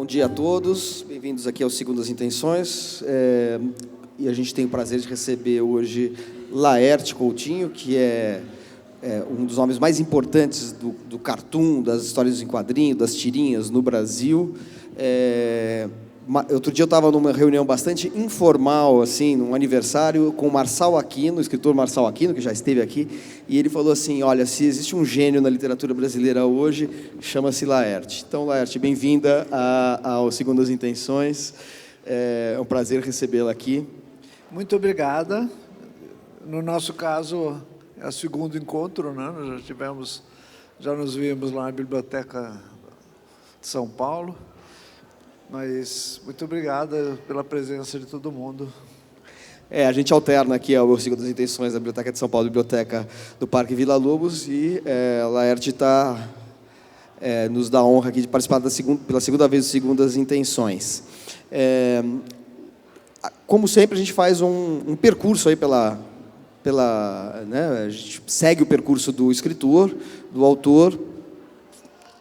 dia a todos, bem-vindos aqui ao Segundas Intenções. E a gente tem o prazer de receber hoje Laerte Coutinho, que é um dos nomes mais importantes do cartoon, das histórias em quadrinho, das tirinhas no Brasil. Outro dia eu estava numa reunião bastante informal, assim, num aniversário, com o Marçal Aquino, o escritor Marçal Aquino, que já esteve aqui, e ele falou assim: olha, se existe um gênio na literatura brasileira hoje, chama-se Laerte. Então, Laerte, bem-vinda ao Segundas Intenções. É um prazer recebê-la aqui. Muito obrigada. No nosso caso, é o segundo encontro, né? Nós já nos vimos lá na Biblioteca de São Paulo. Mas muito obrigada pela presença de todo mundo. A gente alterna aqui ao Segundas Intenções da Biblioteca de São Paulo, Biblioteca do Parque Vila Lobos, e Laerte nos dá a honra aqui de participar pela segunda vez do Segundas Intenções. Como sempre, a gente faz um percurso aí né, a gente segue o percurso do escritor, do autor,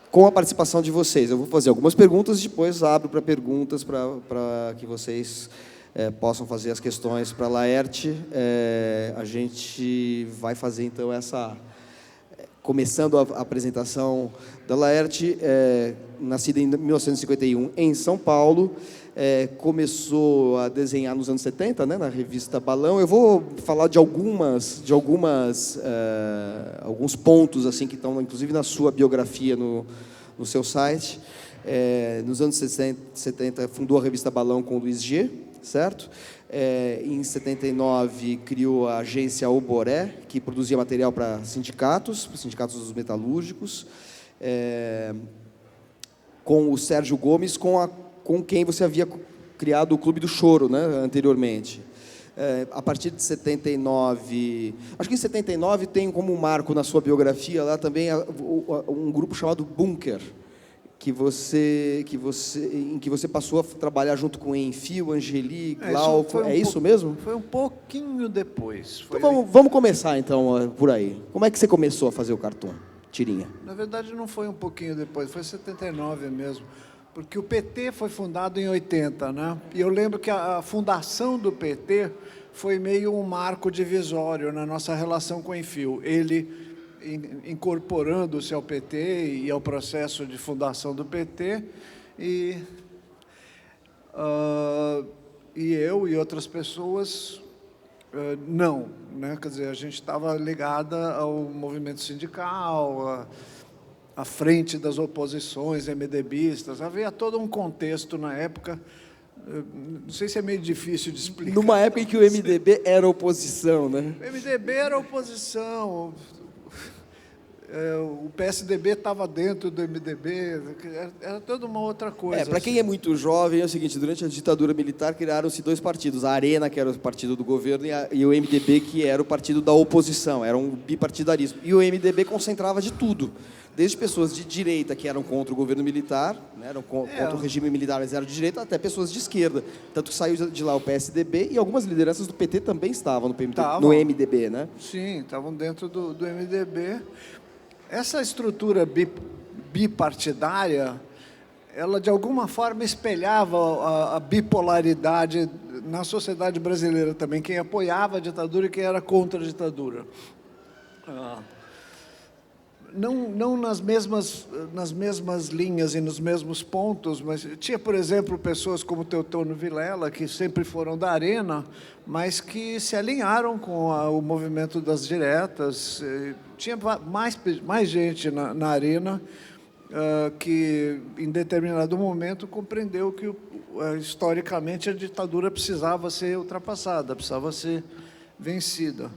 com a participação de vocês. Eu vou fazer algumas perguntas e depois abro para perguntas para que vocês possam fazer as questões para a Laerte. A gente vai fazer, então, começando a apresentação da Laerte, nascida em 1951 em São Paulo, começou a desenhar nos anos 70, né, na revista Balão. Eu vou falar de alguns pontos assim que estão, inclusive, na sua biografia no seu site. Nos anos 70, fundou a revista Balão com o Luiz G., certo? Em 79, criou a agência Oboré, que produzia material para sindicatos dos metalúrgicos, com o Sérgio Gomes, com quem você havia criado o Clube do Choro, né, anteriormente. A partir de 79, acho que em 79 tem como marco na sua biografia lá também um grupo chamado Bunker, em que você passou a trabalhar junto com Enfio, Angeli, Glauco. Isso mesmo? Foi um pouquinho depois. Então vamos começar então por aí. Como é que você começou a fazer o cartoon, tirinha? Na verdade, não foi um pouquinho depois, foi 79 mesmo. Porque o PT foi fundado em 80, né? E eu lembro que a fundação do PT foi meio um marco divisório na nossa relação com o Enfio. Ele incorporando-se ao PT e ao processo de fundação do PT, e eu e outras pessoas não, né? Quer dizer, a gente estava ligada ao movimento sindical, à frente das oposições MDBistas. Havia todo um contexto na época. Não sei se é meio difícil de explicar. Numa época em que o MDB era oposição, né? O MDB era oposição. O PSDB estava dentro do MDB, era toda uma outra coisa. Para quem é muito jovem, é o seguinte: durante a ditadura militar criaram-se dois partidos, a Arena, que era o partido do governo, e o MDB, que era o partido da oposição, era um bipartidarismo. E o MDB concentrava de tudo, desde pessoas de direita, que eram contra o governo militar, né, eram contra o regime militar, mas eram de direita, até pessoas de esquerda. Tanto que saiu de lá o PSDB, e algumas lideranças do PT também estavam no MDB, né? Sim, estavam dentro do MDB. Essa estrutura bipartidária, ela de alguma forma espelhava a bipolaridade na sociedade brasileira também, quem apoiava a ditadura e quem era contra a ditadura. Não nas mesmas linhas e nos mesmos pontos, mas tinha, por exemplo, pessoas como Teotônio Vilela, que sempre foram da Arena, mas que se alinharam com o movimento das diretas. Tinha mais gente na Arena que, em determinado momento, compreendeu que, historicamente, a ditadura precisava ser ultrapassada, precisava ser vencida.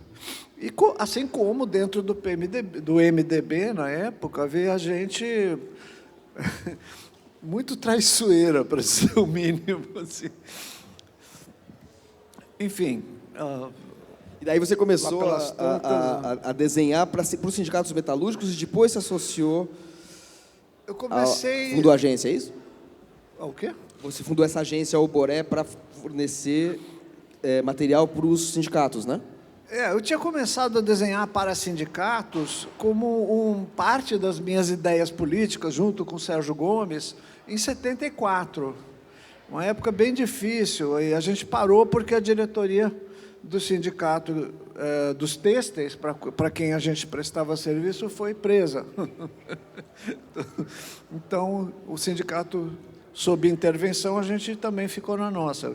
E assim como dentro do MDB, na época, havia gente muito traiçoeira, para ser o mínimo. Assim. Enfim. E daí você começou a desenhar para os sindicatos metalúrgicos e depois se associou. Eu comecei. Fundou a agência, é isso? O quê? Você fundou essa agência Oboré para fornecer material para os sindicatos, né? Eu tinha começado a desenhar para sindicatos como parte das minhas ideias políticas, junto com o Sérgio Gomes, em 74, uma época bem difícil, e a gente parou porque a diretoria do sindicato dos têxteis, para quem a gente prestava serviço, foi presa. Então, o sindicato, sob intervenção, a gente também ficou na nossa,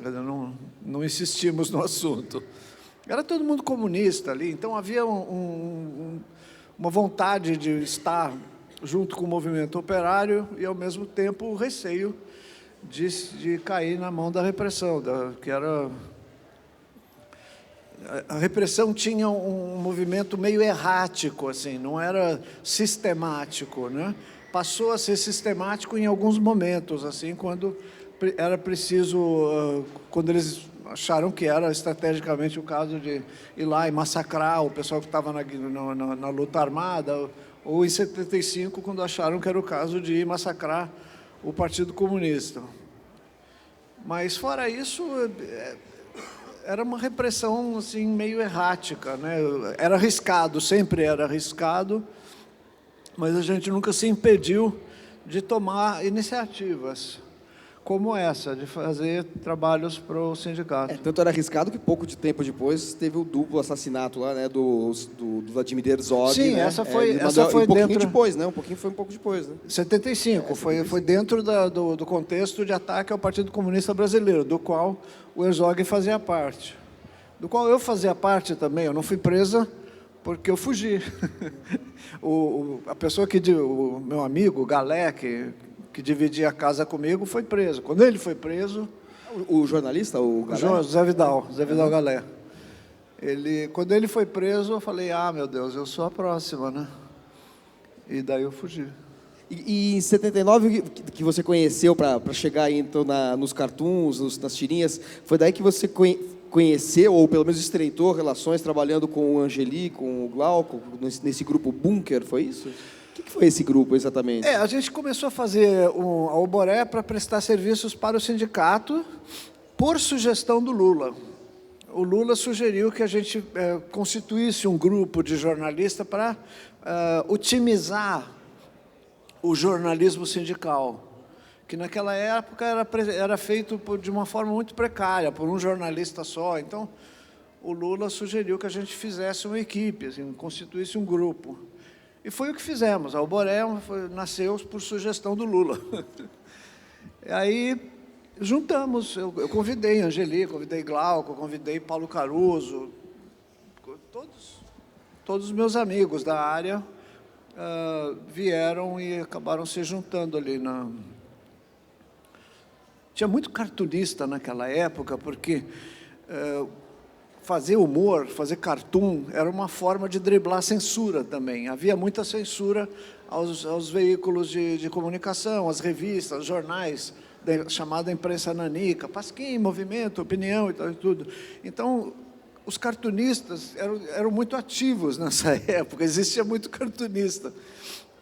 não insistimos no assunto. Era todo mundo comunista ali, então havia uma vontade de estar junto com o movimento operário e, ao mesmo tempo, o receio de cair na mão da repressão, que era... A repressão tinha um movimento meio errático, assim, não era sistemático, né? Passou a ser sistemático em alguns momentos, assim, quando era preciso, quando eles acharam que era estrategicamente o caso de ir lá e massacrar o pessoal que estava na luta armada, ou em 75, quando acharam que era o caso de ir massacrar o Partido Comunista. Mas, fora isso, era uma repressão assim, meio errática, né? Era arriscado, sempre era arriscado, mas a gente nunca se impediu de tomar iniciativas como essa, de fazer trabalhos para o sindicato. Tanto era arriscado que pouco de tempo depois teve o duplo assassinato lá, né, do Vladimir Herzog. Sim, né? essa foi um pouquinho dentro... depois, né? Foi um pouco depois, né? 75, foi dentro do contexto de ataque ao Partido Comunista Brasileiro, do qual o Herzog fazia parte. Do qual eu fazia parte também. Eu não fui presa porque eu fugi. A pessoa o meu amigo, Galé, que dividia a casa comigo, foi preso. Quando ele foi preso... O jornalista, o Galé? Zé Vidal Galé. Quando ele foi preso, eu falei, meu Deus, eu sou a próxima, né? E daí eu fugi. E em 79, que você conheceu para chegar então nos cartoons, nas tirinhas, foi daí que você conheceu, ou pelo menos estreitou relações trabalhando com o Angeli, com o Glauco, nesse grupo Bunker, foi isso? O que foi esse grupo, exatamente? A gente começou a fazer a Alboré para prestar serviços para o sindicato, por sugestão do Lula. O Lula sugeriu que a gente constituísse um grupo de jornalistas para otimizar o jornalismo sindical, que naquela época era feito de uma forma muito precária, por um jornalista só. Então, o Lula sugeriu que a gente fizesse uma equipe, assim, constituísse um grupo. E foi o que fizemos. A Alboré nasceu por sugestão do Lula. E aí, juntamos. Eu convidei Angeli, convidei Glauco, convidei Paulo Caruso, todos os meus amigos da área vieram e acabaram se juntando ali. Tinha muito cartunista naquela época, porque fazer humor, fazer cartoon, era uma forma de driblar a censura também. Havia muita censura aos veículos de comunicação, às revistas, aos jornais, chamada imprensa nanica, Pasquim, Movimento, Opinião e tudo. Então, os cartunistas eram muito ativos nessa época, existia muito cartunista.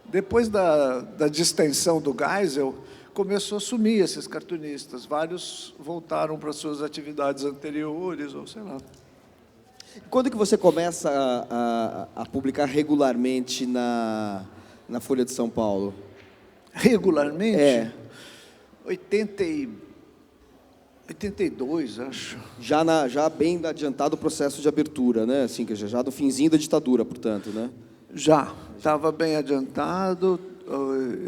Depois da distensão do Geisel, começou a sumir esses cartunistas. Vários voltaram para suas atividades anteriores, ou sei lá. Quando que você começa a publicar regularmente na Folha de São Paulo? Regularmente? 82, acho. Já bem adiantado o processo de abertura, né? Assim, que já do finzinho da ditadura, portanto, né? Já estava bem adiantado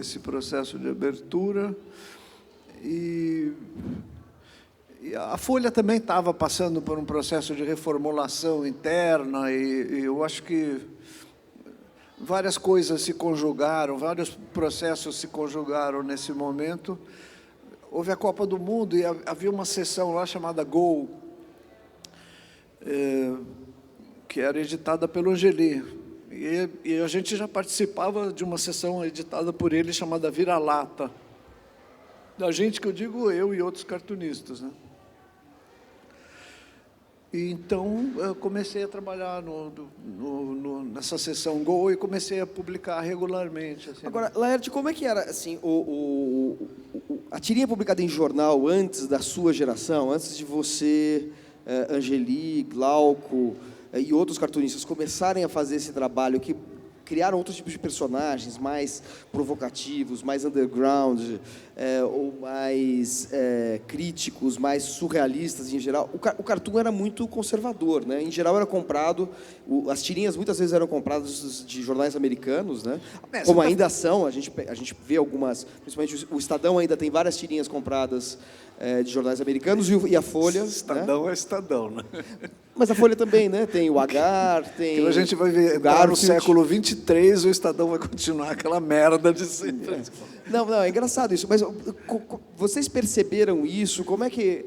esse processo de abertura e a Folha também estava passando por um processo de reformulação interna e eu acho que várias coisas se conjugaram, vários processos se conjugaram nesse momento. Houve a Copa do Mundo e havia uma sessão lá chamada Gol, que era editada pelo Angeli. E a gente já participava de uma sessão editada por ele chamada Vira-Lata. Da gente, que eu digo eu e outros cartunistas, né? E então, eu comecei a trabalhar nessa sessão Gol e comecei a publicar regularmente. Assim. Agora, Laerte, como é que era assim, a tirinha publicada em jornal antes da sua geração, antes de você, Angeli, Glauco e outros cartunistas começarem a fazer esse trabalho que criaram outros tipos de personagens mais provocativos, mais underground, ou mais críticos, mais surrealistas em geral. O cartoon era muito conservador, né? Em geral era comprado, as tirinhas muitas vezes eram compradas de jornais americanos, né? Como ainda são, a gente vê algumas, principalmente o Estadão ainda tem várias tirinhas compradas de jornais americanos e a Folha. Estadão, né? É Estadão, né? Mas a Folha também, né? Tem o Agar, tem. Então a gente vai ver, no século XXIII, o Estadão vai continuar aquela merda de sempre. Não, é engraçado isso. Mas vocês perceberam isso? Como é que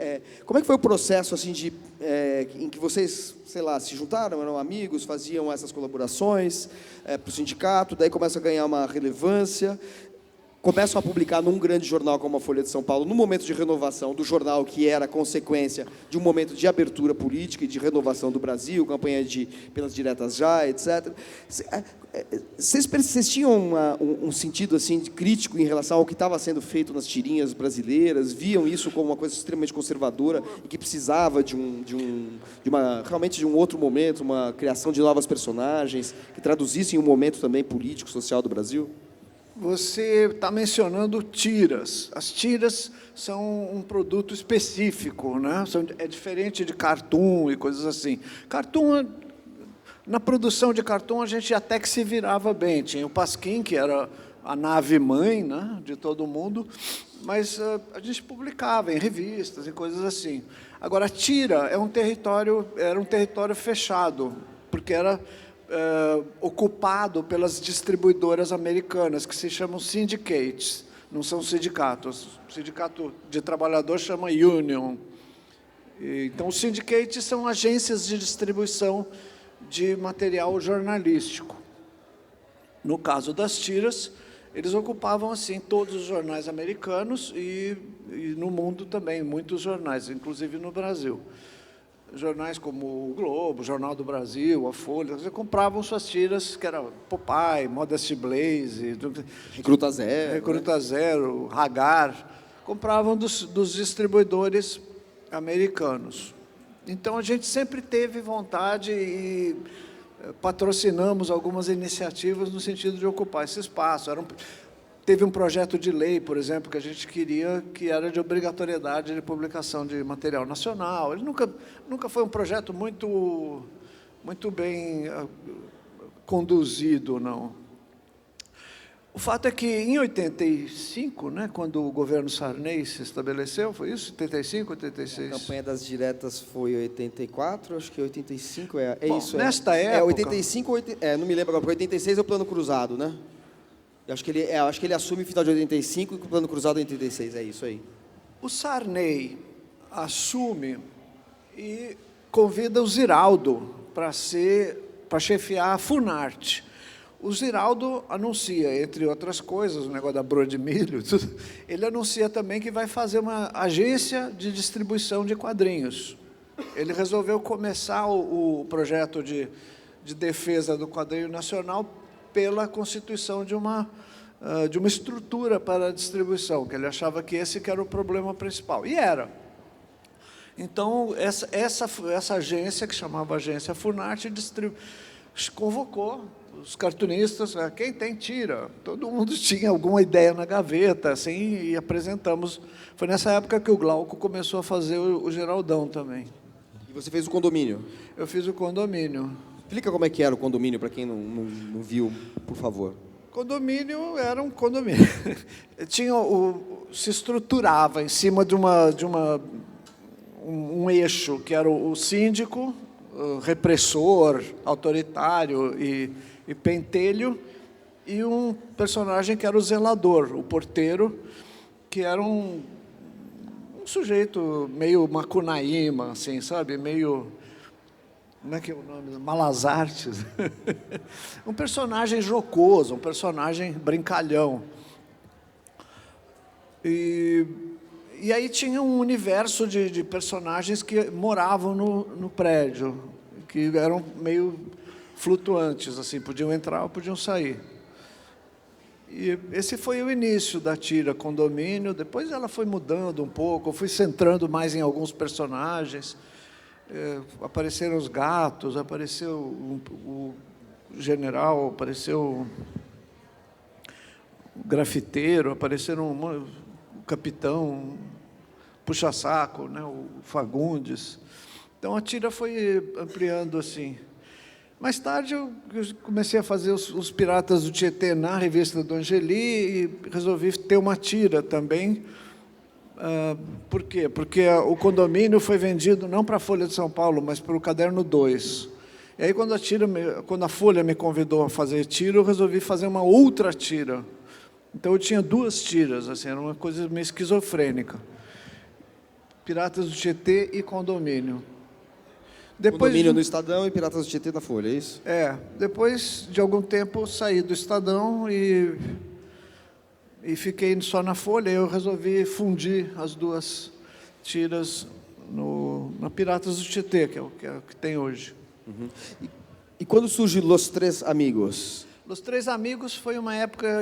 foi o processo assim em que vocês, sei lá, se juntaram, eram amigos, faziam essas colaborações para o sindicato, daí começa a ganhar uma relevância. Começam a publicar num grande jornal como a Folha de São Paulo, no momento de renovação do jornal, que era consequência de um momento de abertura política e de renovação do Brasil, campanha pelas diretas já, etc. Vocês tinham um sentido assim, crítico em relação ao que estava sendo feito nas tirinhas brasileiras? Viam isso como uma coisa extremamente conservadora e que precisava realmente de um outro momento, uma criação de novas personagens que traduzissem um momento também político, social do Brasil? Você está mencionando tiras. As tiras são um produto específico, né? É diferente de cartoon e coisas assim. Cartoon, na produção de cartoon, a gente até que se virava bem. Tinha o Pasquim, que era a nave-mãe, né, de todo mundo, mas a gente publicava em revistas e coisas assim. Agora, a tira era um território fechado, porque era ocupado pelas distribuidoras americanas, que se chamam syndicates, não são sindicatos. O sindicato de trabalhador chama union. Então, os syndicates são agências de distribuição de material jornalístico. No caso das tiras, eles ocupavam assim todos os jornais americanos e no mundo também, muitos jornais, inclusive no Brasil. Jornais como o Globo, o Jornal do Brasil, a Folha, você compravam suas tiras, que era Popeye, Modesty Blaze, Recruta Zero, Zero, Hagar, compravam dos distribuidores americanos. Então, a gente sempre teve vontade e patrocinamos algumas iniciativas no sentido de ocupar esse espaço. Teve um projeto de lei, por exemplo, que a gente queria, que era de obrigatoriedade de publicação de material nacional. Ele nunca foi um projeto muito bem conduzido, não. O fato é que, em 85, né, quando o governo Sarney se estabeleceu, foi isso? 85, 86? A campanha das diretas foi 84, acho que 85 Bom, isso. Nesta época... 85, não me lembro agora, porque 86 é o Plano Cruzado, né? Eu acho que ele assume no final de 85 e o Plano Cruzado é 86, é isso aí. O Sarney assume e convida o Ziraldo para chefiar a Funarte. O Ziraldo anuncia, entre outras coisas, o negócio da broa de milho, tudo, ele anuncia também que vai fazer uma agência de distribuição de quadrinhos. Ele resolveu começar o projeto de defesa do quadrinho nacional pela constituição de uma estrutura para a distribuição, que ele achava que esse que era o problema principal. E era. Então, essa agência, que chamava Agência Funarte, convocou os cartunistas, quem tem tira. Todo mundo tinha alguma ideia na gaveta, assim, e apresentamos. Foi nessa época que o Glauco começou a fazer o Geraldão também. E você fez o Condomínio? Eu fiz o Condomínio. Explica como é que era o Condomínio, para quem não viu, por favor. Condomínio era um condomínio. Se estruturava em cima de um eixo, que era o síndico, o repressor, autoritário e pentelho, e um personagem que era o zelador, o porteiro, que era um sujeito meio macunaíma, assim, sabe? Meio... Como é que é o nome? Malas Artes. Um personagem jocoso, um personagem brincalhão. E aí tinha um universo de personagens que moravam no prédio, que eram meio flutuantes, assim, podiam entrar ou podiam sair. E esse foi o início da tira Condomínio. Depois ela foi mudando um pouco, eu fui centrando mais em alguns personagens. Apareceram os gatos, apareceu general, apareceu o grafiteiro, apareceram o capitão, puxa-saco, né, o Fagundes. Então a tira foi ampliando assim. Mais tarde eu comecei a fazer os Piratas do Tietê na revista do Angeli e resolvi ter uma tira também. Por quê? Porque o Condomínio foi vendido não para a Folha de São Paulo, mas para o Caderno 2. E aí, quando a Folha me convidou a fazer tira, eu resolvi fazer uma outra tira. Então, eu tinha duas tiras, assim, era uma coisa meio esquizofrênica. Piratas do Tietê e Condomínio. Condomínio no Estadão e Piratas do Tietê na Folha, é isso? Depois de algum tempo, eu saí do Estadão e fiquei só na Folha. Eu resolvi fundir as duas tiras na Piratas do Tietê, que é o que tem hoje. Uhum. E quando surge Los Tres Amigos? Los Tres Amigos foi uma época,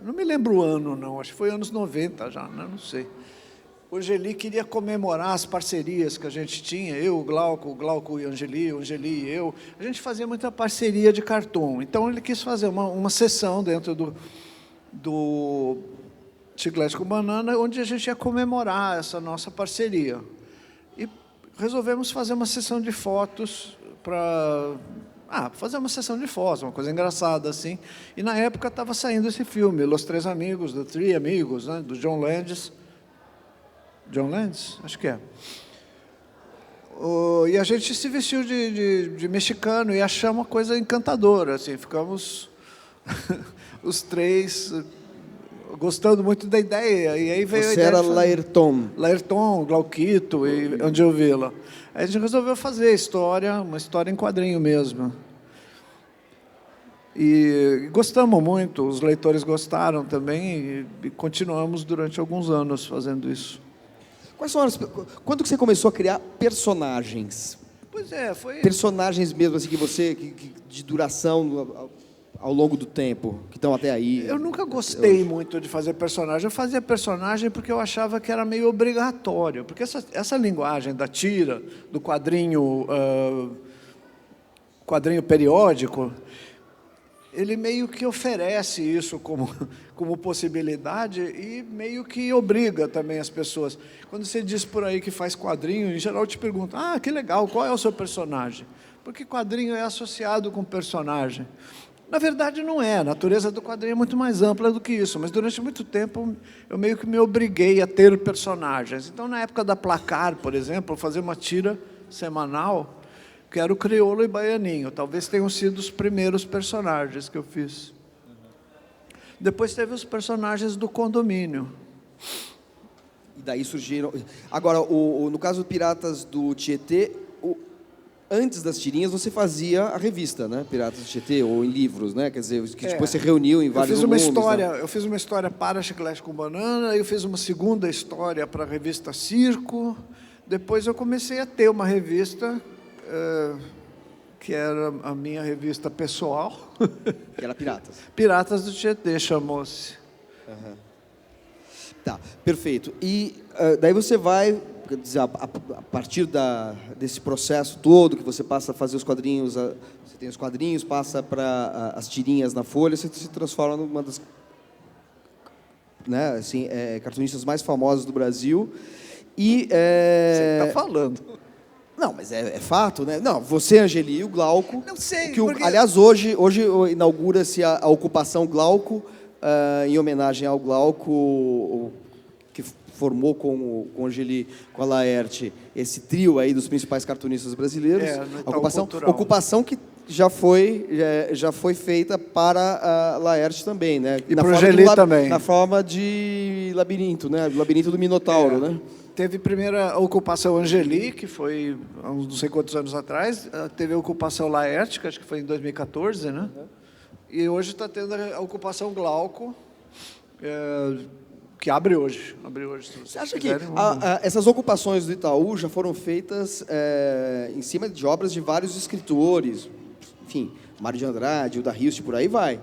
não me lembro o ano, não, acho que foi anos 90 já, né? Não sei. O Angeli queria comemorar as parcerias que a gente tinha, eu, o Glauco e o Angeli e eu. A gente fazia muita parceria de cartoon. Então, ele quis fazer uma sessão dentro do Chiclete com Banana, onde a gente ia comemorar essa nossa parceria. E resolvemos fazer uma sessão de fotos fazer uma sessão de fotos, uma coisa engraçada assim. E na época estava saindo esse filme, Los Tres Amigos, The Three Amigos, né, do John Landis. John Landis? Acho que é. E a gente se vestiu de mexicano e achamos uma coisa encantadora, assim, ficamos os três gostando muito da ideia. E aí veio Você a ideia era de Laerton. Laerton, Glauquito e Angel Villa. Aí a gente resolveu fazer uma história em quadrinho mesmo. E gostamos muito, os leitores gostaram também e continuamos durante alguns anos fazendo isso. Quando que você começou a criar personagens? Pois é, foi... Personagens mesmo, assim, de duração ao longo do tempo, que estão até aí. Eu nunca gostei muito de fazer personagem. Eu fazia personagem porque eu achava que era meio obrigatório. Porque essa linguagem da tira, do quadrinho periódico, ele meio que oferece isso como possibilidade e meio que obriga também as pessoas. Quando você diz por aí que faz quadrinho, em geral te perguntam, que legal, qual é o seu personagem? Porque quadrinho é associado com personagem. Na verdade, não é. A natureza do quadrinho é muito mais ampla do que isso. Mas, durante muito tempo, eu meio que me obriguei a ter personagens. Então, na época da Placar, por exemplo, eu fazia uma tira semanal, que era o Criolo e Baianinho. Talvez tenham sido os primeiros personagens que eu fiz. Depois teve os personagens do Condomínio. E daí surgiram... Agora, no caso do Piratas do Tietê, antes das tirinhas, você fazia a revista, né? Piratas do Tietê, ou em livros, né? Quer dizer, que depois você reuniu em vários volumes. Eu fiz uma história para Chiclete com Banana, eu fiz uma segunda história para a revista Circo. Depois eu comecei a ter uma revista... que era a minha revista pessoal. Que era Piratas. Piratas do Tietê, chamou-se. Uhum. Tá, perfeito. E daí você vai, quer dizer, a partir desse processo todo, que você passa a fazer os quadrinhos, você tem os quadrinhos, passa para as tirinhas na Folha, você se transforma numa das cartunistas mais famosas do Brasil. E, você está falando. Não, mas é fato, né? Não, você, Angeli, e o Glauco... Não sei, porque... Aliás, hoje inaugura-se a Ocupação Glauco, em homenagem ao Glauco, que formou com o Angeli, com a Laerte, esse trio aí dos principais cartunistas brasileiros. Ocupação que já foi feita para a Laerte também, né? E para o Angeli também. Na forma de labirinto, né? Labirinto do Minotauro, né? Teve primeiro a Ocupação Angeli, que foi há uns não sei quantos anos atrás. Teve a Ocupação Laerte, que acho que foi em 2014, né? Uhum. E hoje está tendo a Ocupação Glauco, que abre hoje. Você acha que essas ocupações do Itaú já foram feitas em cima de obras de vários escritores? Enfim, Mário de Andrade, Hilda Hilst, por aí vai.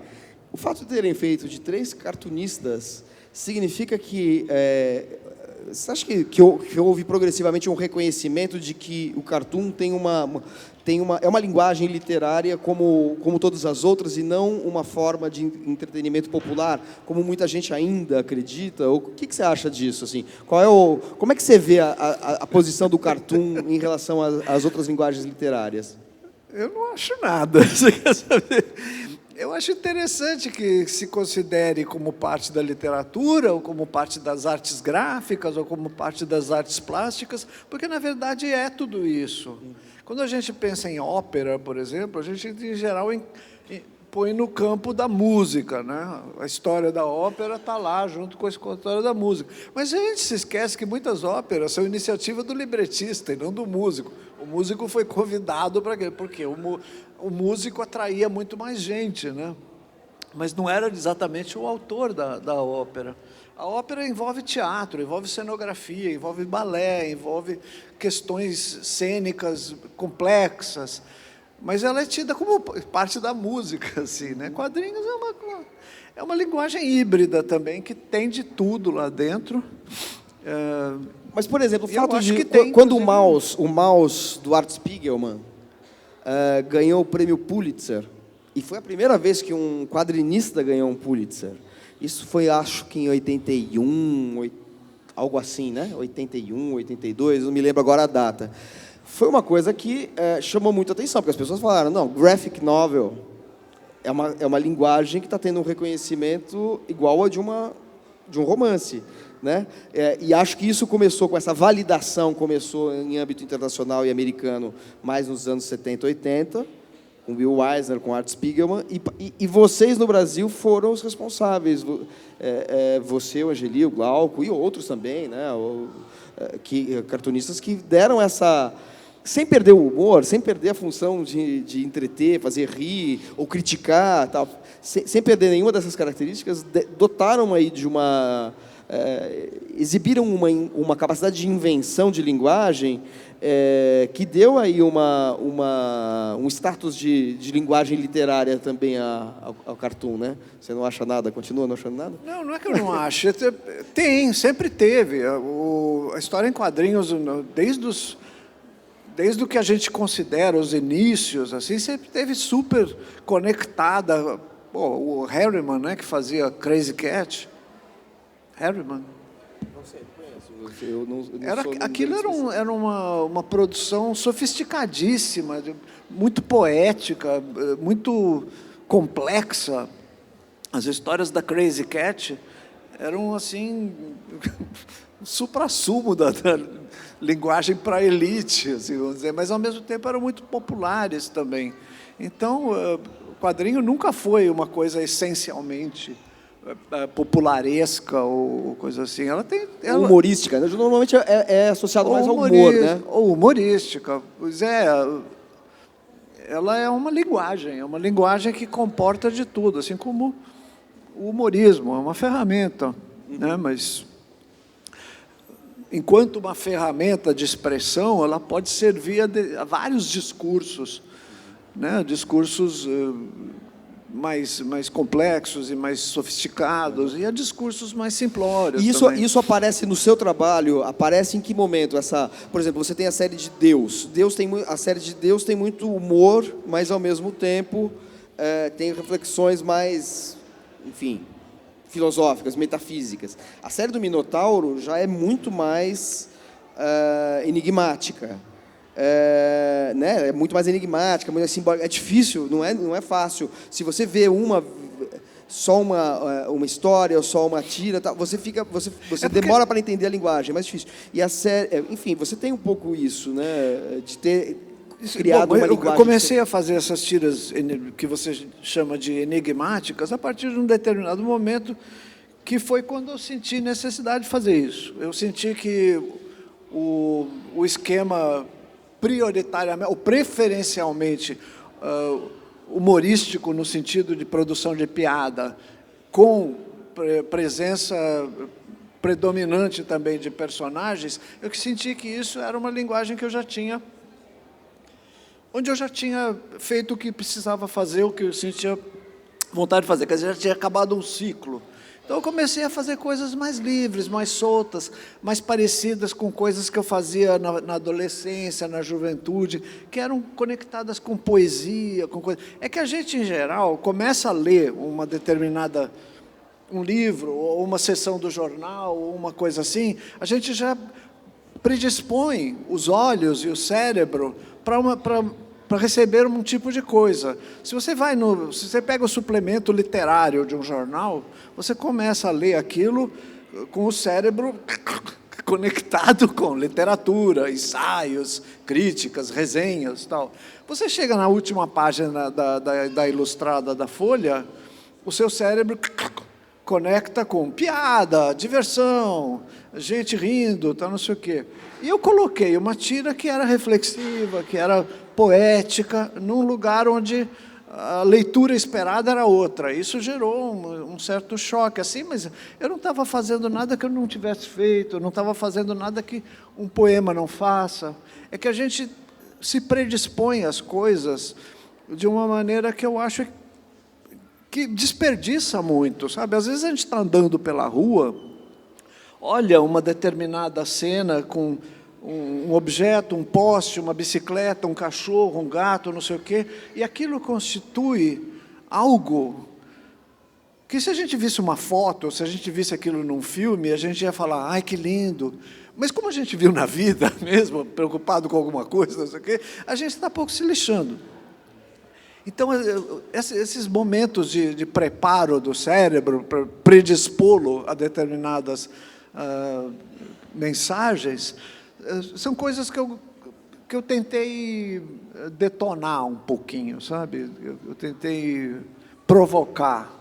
O fato de terem feito de 3 cartunistas significa que... você acha que houve progressivamente um reconhecimento de que o cartoon é uma linguagem literária como todas as outras e não uma forma de entretenimento popular, como muita gente ainda acredita? Ou o que você acha disso? Assim? Como é que você vê a posição do cartoon em relação às outras linguagens literárias? Eu não acho nada. Você quer saber? Eu acho interessante que se considere como parte da literatura, ou como parte das artes gráficas, ou como parte das artes plásticas, porque, na verdade, é tudo isso. Quando a gente pensa em ópera, por exemplo, a gente, em geral, põe no campo da música, né? A história da ópera está lá, junto com a história da música. Mas a gente se esquece que muitas óperas são iniciativa do libretista e não do músico. O músico foi convidado para quê? Porque o músico atraía muito mais gente, né? Mas não era exatamente o autor da ópera. A ópera envolve teatro, envolve cenografia, envolve balé, envolve questões cênicas complexas, mas ela é tida como parte da música, assim, né? Quadrinhos é uma linguagem híbrida também, que tem de tudo lá dentro. Mas, por exemplo, o fato acho de que tem, quando o Maus do Art Spiegelman ganhou o prêmio Pulitzer, e foi a primeira vez que um quadrinista ganhou um Pulitzer. Isso foi, acho que em 81, algo assim, né? 81, 82, não me lembro agora a data. Foi uma coisa que chamou muita atenção, porque as pessoas falaram, não, graphic novel é uma linguagem que está tendo um reconhecimento igual a de um romance, né? E acho que isso começou com essa validação, começou em âmbito internacional e americano mais nos anos 70, 80, com Will Eisner, com Art Spiegelman, e vocês no Brasil foram os responsáveis, você, o Angeli, o Glauco e outros também, né? Cartunistas que deram essa, sem perder o humor, sem perder a função de entreter, fazer rir ou criticar, tal, sem perder nenhuma dessas características, dotaram aí de exibiram uma capacidade de invenção de linguagem que deu aí um status de linguagem literária também ao cartoon, né? Você não acha nada? Continua não achando nada? Não, não é que eu não acho. Sempre teve. A história em quadrinhos, desde o que a gente considera os inícios, assim, sempre teve super conectada. O Harriman, né, que fazia Crazy Cat. Harriman. Não sei, conheço. Eu não Aquilo era uma produção sofisticadíssima, muito poética, muito complexa. As histórias da Crazy Cat eram, assim, o suprassumo da linguagem para a elite, assim, vamos dizer, mas, ao mesmo tempo, eram muito populares também. Então, o quadrinho nunca foi uma coisa essencialmente popularesca ou coisa assim. Humorística, né? Normalmente é associado mais ao humor, né? Ou humorística. Pois é, ela é uma linguagem que comporta de tudo, assim como o humorismo, é uma ferramenta, né? Mas, enquanto uma ferramenta de expressão, ela pode servir a vários discursos, né? Discursos mais complexos e mais sofisticados, e a discursos mais simplórios. Isso aparece no seu trabalho? Aparece em que momento? Por exemplo, você tem a série de Deus. A série de Deus tem muito humor, mas, ao mesmo tempo, tem reflexões mais, enfim, filosóficas, metafísicas. A série do Minotauro já é muito mais enigmática. Né? É muito mais enigmática, muito mais simbólica. É difícil, não é fácil. Se você vê só uma história ou só uma tira, tá, você demora para entender a linguagem, é mais difícil. E a série, enfim, você tem um pouco isso, né? De ter criado uma linguagem. Eu comecei a fazer essas tiras que você chama de enigmáticas a partir de um determinado momento, que foi quando eu senti necessidade de fazer isso. Eu senti que o esquema prioritariamente, ou preferencialmente, humorístico, no sentido de produção de piada, com presença predominante também de personagens, eu senti que isso era uma linguagem que onde eu já tinha feito o que precisava fazer, o que eu sentia vontade de fazer, quer dizer, já tinha acabado um ciclo. Então eu comecei a fazer coisas mais livres, mais soltas, mais parecidas com coisas que eu fazia na adolescência, na juventude, que eram conectadas com poesia, com coisa. É que a gente, em geral, começa a ler um livro, ou uma sessão do jornal, ou uma coisa assim, a gente já predispõe os olhos e o cérebro para receber um tipo de coisa. Se você pega o suplemento literário de um jornal, você começa a ler aquilo com o cérebro conectado com literatura, ensaios, críticas, resenhas, tal. Você chega na última página da ilustrada da Folha, o seu cérebro conecta com piada, diversão, gente rindo, tal, não sei o quê. E eu coloquei uma tira que era reflexiva, que era poética, num lugar onde a leitura esperada era outra. Isso gerou um certo choque, assim, mas eu não estava fazendo nada que eu não tivesse feito, eu não estava fazendo nada que um poema não faça. É que a gente se predispõe às coisas de uma maneira que eu acho que desperdiça muito, sabe? Às vezes a gente está andando pela rua, olha uma determinada cena com um objeto, um poste, uma bicicleta, um cachorro, um gato, não sei o quê, e aquilo constitui algo que, se a gente visse uma foto, ou se a gente visse aquilo num filme, a gente ia falar, ai, que lindo. Mas como a gente viu na vida mesmo, preocupado com alguma coisa, não sei o quê, a gente está pouco se lixando. Então, esses momentos de preparo do cérebro, para predispô-lo a determinadas mensagens, são coisas que eu tentei detonar um pouquinho, sabe? Eu tentei provocar.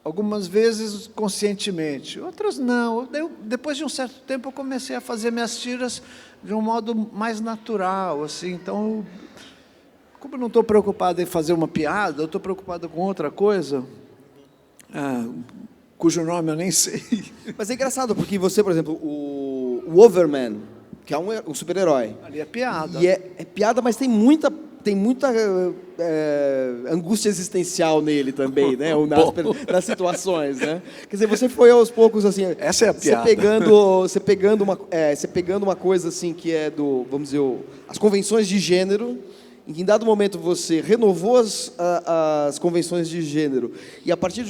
Algumas vezes conscientemente, outras não. Depois de um certo tempo, eu comecei a fazer minhas tiras de um modo mais natural, assim. Então, como eu não estou preocupado em fazer uma piada, eu estou preocupado com outra coisa, cujo nome eu nem sei. Mas é engraçado, porque você, por exemplo, o Overman, que é um super-herói. Ali é piada. E é piada, mas tem muita angústia existencial nele também, né? Nas situações, né? Quer dizer, você foi aos poucos assim. Essa é a piada. Você pegando uma coisa assim que é vamos dizer, as convenções de gênero. Em que, em dado momento, você renovou as convenções de gênero, e a partir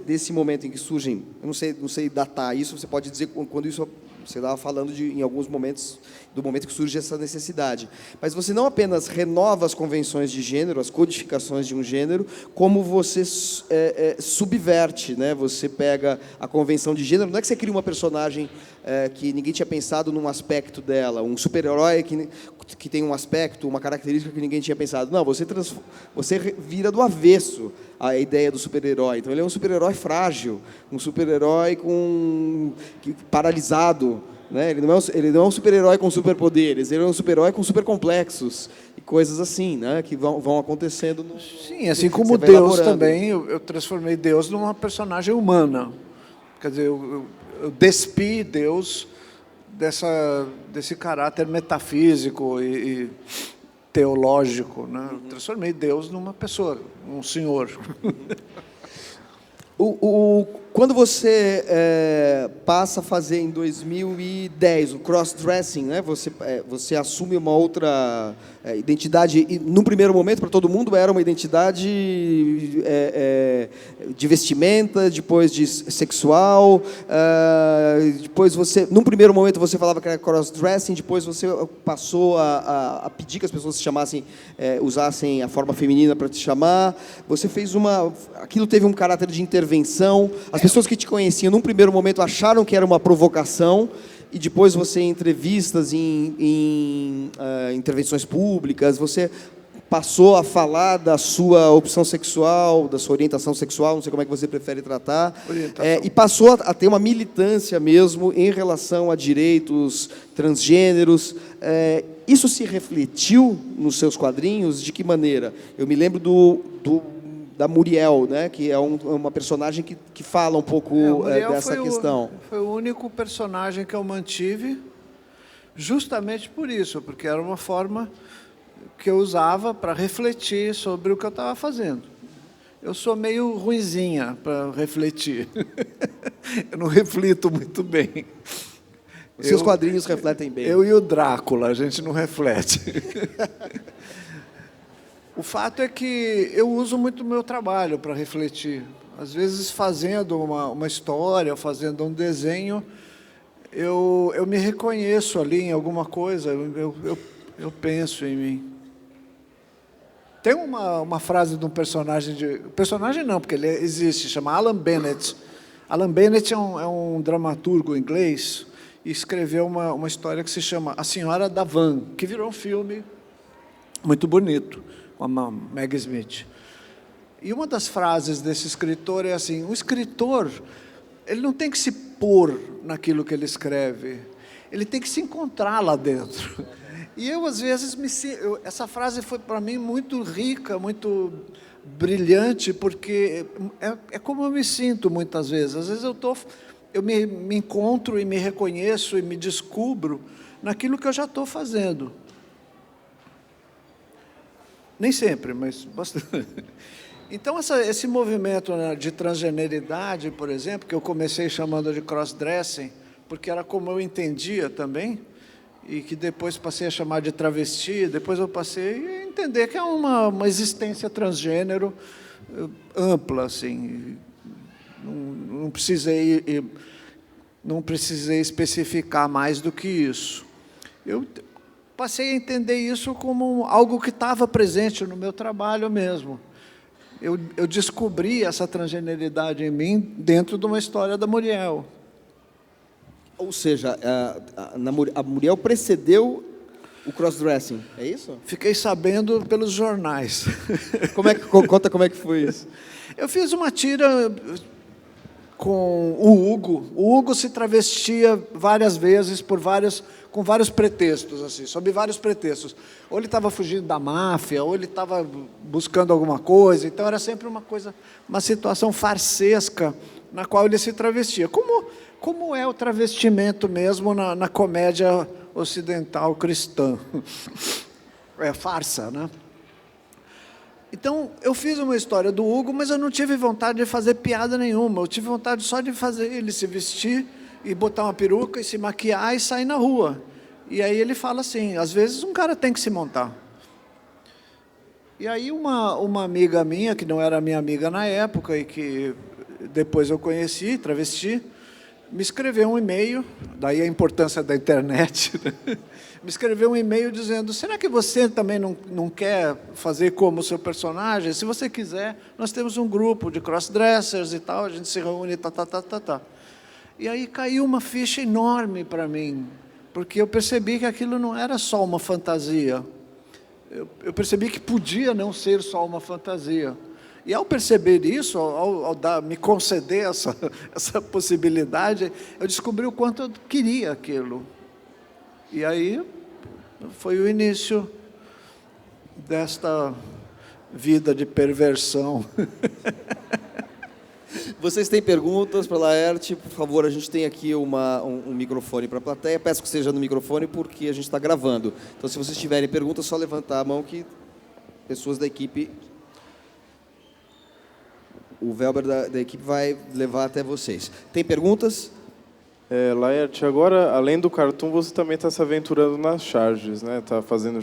desse momento em que surgem, eu não sei datar isso, você pode dizer quando isso, você estava falando em alguns momentos, do momento que surge essa necessidade. Mas você não apenas renova as convenções de gênero, as codificações de um gênero, como você subverte, né? Você pega a convenção de gênero, não é que você cria uma personagem que ninguém tinha pensado num aspecto dela, um super-herói que tem um aspecto, uma característica que ninguém tinha pensado. Não, você vira do avesso a ideia do super-herói. Então, ele é um super-herói frágil, um super-herói paralisado, né? Ele não é um super-herói com superpoderes, ele é um super-herói com supercomplexos e coisas assim, né? Que vão acontecendo. Sim, assim como Deus também, eu transformei Deus numa personagem humana. Quer dizer, eu despi Deus desse caráter metafísico e teológico, né? Eu transformei Deus numa pessoa, um senhor. Quando você passa a fazer em 2010 o cross-dressing, né? Você assume uma outra identidade, e num primeiro momento, para todo mundo, era uma identidade de vestimenta, depois de sexual, depois num primeiro momento você falava que era cross-dressing, depois você passou a pedir que as pessoas se chamassem, usassem a forma feminina para te chamar, você fez aquilo teve um caráter de intervenção, as pessoas que te conheciam num primeiro momento acharam que era uma provocação, e depois você, em entrevistas, em intervenções públicas, você passou a falar da sua opção sexual, da sua orientação sexual, não sei como é que você prefere tratar, e passou a ter uma militância mesmo em relação a direitos transgêneros. Isso se refletiu nos seus quadrinhos? De que maneira? Eu me lembro da Muriel, né, que é uma personagem que fala um pouco dessa questão. Foi o único personagem que eu mantive, justamente por isso, porque era uma forma que eu usava para refletir sobre o que eu estava fazendo. Eu sou meio ruinzinha para refletir. Eu não reflito muito bem. Os seus quadrinhos refletem bem. Eu e o Drácula, a gente não reflete. O fato é que eu uso muito o meu trabalho para refletir. Às vezes, fazendo uma história, fazendo um desenho, eu me reconheço ali em alguma coisa, eu penso em mim. Tem uma frase de um personagem... Personagem não, porque ele existe, chama Alan Bennett. Alan Bennett é um dramaturgo inglês e escreveu uma história que se chama A Senhora da Van, que virou um filme muito bonito, com a Meg Smith. E uma das frases desse escritor é assim: o escritor, ele não tem que se pôr naquilo que ele escreve, ele tem que se encontrar lá dentro. E eu, às vezes, essa frase foi para mim muito rica, muito brilhante, porque é como eu me sinto muitas vezes. Às vezes eu me encontro e me reconheço e me descubro naquilo que eu já estou fazendo. Nem sempre, mas bastante. Então, esse movimento, né, de transgeneridade, por exemplo, que eu comecei chamando de crossdressing, porque era como eu entendia também, e que depois passei a chamar de travesti, depois eu passei a entender que é uma existência transgênero ampla, assim. Não precisei especificar mais do que isso. Eu passei a entender isso como algo que estava presente no meu trabalho mesmo. Eu descobri essa transgeneridade em mim dentro de uma história da Muriel. Ou seja, a Muriel precedeu o crossdressing, é isso? Fiquei sabendo pelos jornais. Conta como é que foi isso. Eu fiz uma tira com o Hugo. O Hugo se travestia várias vezes com vários pretextos, assim, sob vários pretextos. Ou ele estava fugindo da máfia, ou ele estava buscando alguma coisa. Então era sempre uma situação farsesca na qual ele se travestia. Como é o travestimento mesmo na comédia ocidental cristã? É farsa, né? Então, eu fiz uma história do Hugo, mas eu não tive vontade de fazer piada nenhuma. Eu tive vontade só de fazer ele se vestir e botar uma peruca e se maquiar e sair na rua. E aí ele fala assim, às vezes um cara tem que se montar. E aí uma amiga minha, que não era minha amiga na época e que depois eu conheci, travesti, me escreveu um e-mail, daí a importância da internet, né? Me escreveu um e-mail dizendo: será que você também não quer fazer como o seu personagem? Se você quiser, nós temos um grupo de crossdressers e tal, a gente se reúne, tá. E aí caiu uma ficha enorme para mim, porque eu percebi que aquilo não era só uma fantasia. Eu percebi que podia não ser só uma fantasia. E ao perceber isso, ao me conceder essa possibilidade, eu descobri o quanto eu queria aquilo. E aí foi o início desta vida de perversão. Vocês têm perguntas para a Laerte? Por favor, a gente tem aqui um microfone para a plateia. Peço que seja no microfone porque a gente está gravando. Então, se vocês tiverem perguntas, é só levantar a mão que pessoas da equipe... O Velber da equipe vai levar até vocês. Tem perguntas? Laerte, agora, além do cartoon, você também está se aventurando nas charges, né? Está fazendo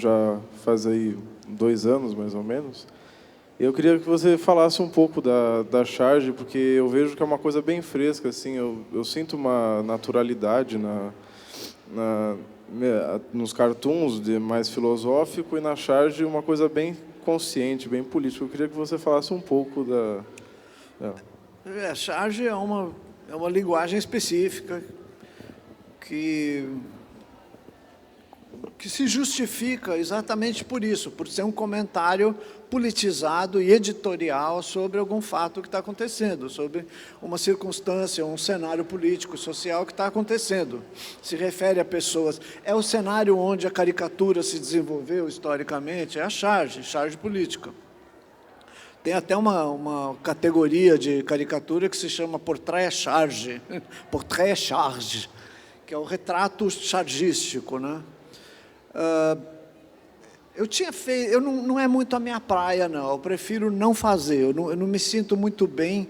faz aí 2 anos, mais ou menos. Eu queria que você falasse um pouco da charge, porque eu vejo que é uma coisa bem fresca, assim. Eu sinto uma naturalidade nos cartoons mais filosófico e na charge uma coisa bem consciente, bem política. Eu queria que você falasse um pouco da... A charge é uma linguagem específica que se justifica exatamente por isso, por ser um comentário politizado e editorial sobre algum fato que está acontecendo, sobre uma circunstância, um cenário político, social que está acontecendo. Se refere a pessoas. É o cenário onde a caricatura se desenvolveu historicamente, é a charge política. Tem até uma categoria de caricatura que se chama portrait-charge, que é o retrato chargístico, né? Eu tinha feito, não é muito a minha praia, não. Eu prefiro não fazer. Eu não me sinto muito bem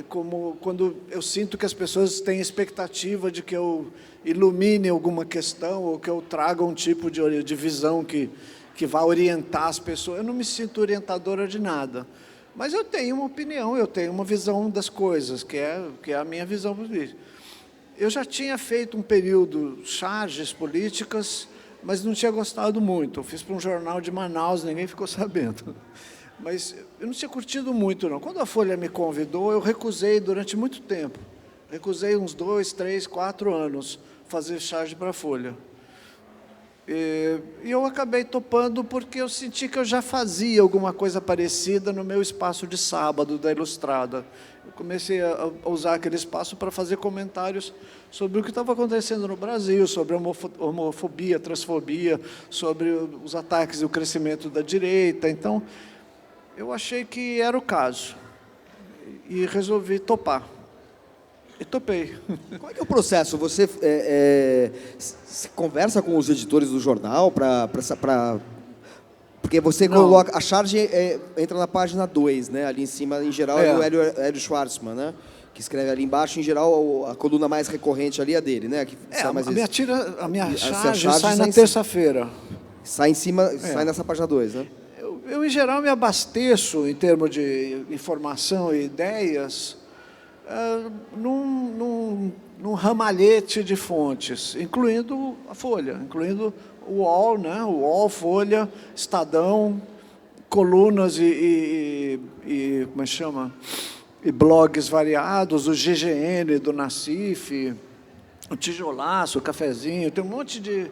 como quando eu sinto que as pessoas têm expectativa de que eu ilumine alguma questão ou que eu traga um tipo de visão que vá orientar as pessoas. Eu não me sinto orientadora de nada. Mas eu tenho uma opinião, eu tenho uma visão das coisas, que é a minha visão política. Eu já tinha feito um período charges políticas, mas não tinha gostado muito. Eu fiz para um jornal de Manaus, ninguém ficou sabendo. Mas eu não tinha curtido muito, não. Quando a Folha me convidou, eu recusei durante muito tempo. Recusei uns 2, 3, 4 anos fazer charge para a Folha. E eu acabei topando porque eu senti que eu já fazia alguma coisa parecida no meu espaço de sábado da Ilustrada. Eu comecei a usar aquele espaço para fazer comentários sobre o que estava acontecendo no Brasil, sobre a homofobia, transfobia, sobre os ataques e o crescimento da direita. Então, eu achei que era o caso e resolvi topar. E topei. Como é que é o processo? Você se conversa com os editores do jornal porque você coloca... A charge entra na página 2, né? Ali em cima, em geral, é o Hélio Schwartzman, né? Que escreve ali embaixo, em geral, a coluna mais recorrente ali é dele, né? Que a minha charge sai na terça-feira. Sai em cima, sai nessa página 2, né? Eu, em geral, me abasteço, em termos de informação e ideias, num ramalhete de fontes, incluindo a Folha, incluindo o UOL, né? O UOL, Folha, Estadão, colunas e como é que chama? E blogs variados, o GGN do Nassif, o Tijolaço, o Cafezinho, tem um monte de...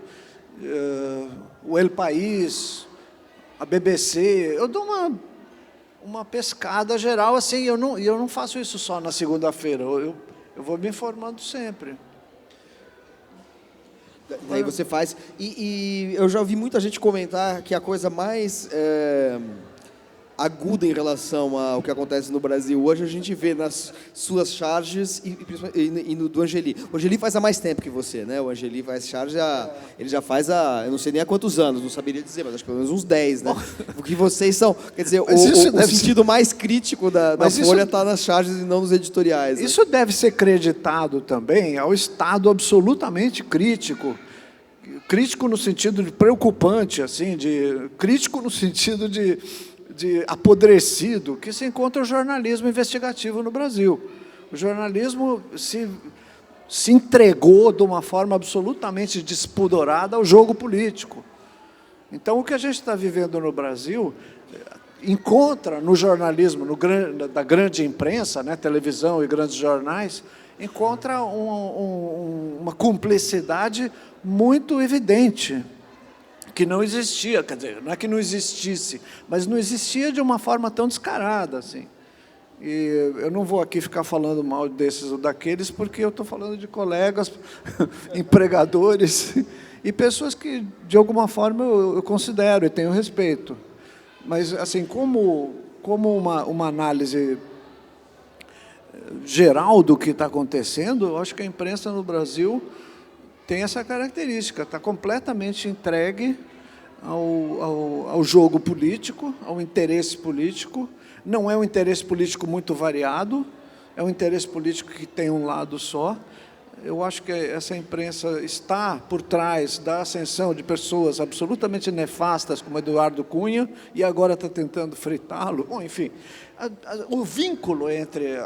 o El País, a BBC. Eu dou uma pescada geral, assim, eu não faço isso só na segunda-feira, eu vou me informando sempre. Aí você faz... E eu já ouvi muita gente comentar que a coisa mais aguda em relação ao que acontece no Brasil hoje, a gente vê nas suas charges e no do Angeli. O Angeli faz há mais tempo que você, né? O Angeli faz charge, ele já faz eu não sei nem há quantos anos, não saberia dizer, mas acho que pelo menos uns 10, né? Porque vocês são, quer dizer, o sentido mais crítico da Folha está nas charges e não nos editoriais. Né? Isso deve ser creditado também ao Estado absolutamente crítico. Crítico no sentido de preocupante, assim, crítico no sentido de apodrecido, que se encontra o jornalismo investigativo no Brasil. O jornalismo se entregou de uma forma absolutamente despudorada ao jogo político. Então, o que a gente está vivendo no Brasil encontra no jornalismo, da grande imprensa, né, televisão e grandes jornais, encontra uma cumplicidade muito evidente, que não existia, quer dizer, não é que não existisse, mas não existia de uma forma tão descarada, assim. E eu não vou aqui ficar falando mal desses ou daqueles, porque eu estou falando de colegas, empregadores e pessoas que, de alguma forma, eu considero e tenho respeito. Mas, assim, como uma análise geral do que está acontecendo, eu acho que a imprensa no Brasil tem essa característica, está completamente entregue ao jogo político, ao interesse político. Não é um interesse político muito variado, é um interesse político que tem um lado só. Eu acho que essa imprensa está por trás da ascensão de pessoas absolutamente nefastas, como Eduardo Cunha, e agora está tentando fritá-lo. Bom, enfim, o vínculo entre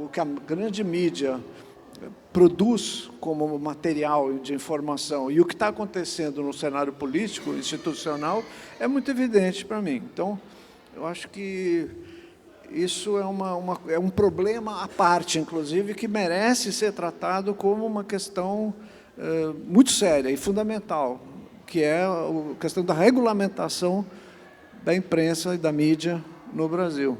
o que a grande mídia produz como material de informação e o que está acontecendo no cenário político, institucional, é muito evidente para mim. Então, eu acho que isso é um problema à parte, inclusive, que merece ser tratado como uma questão muito séria e fundamental, que é a questão da regulamentação da imprensa e da mídia no Brasil,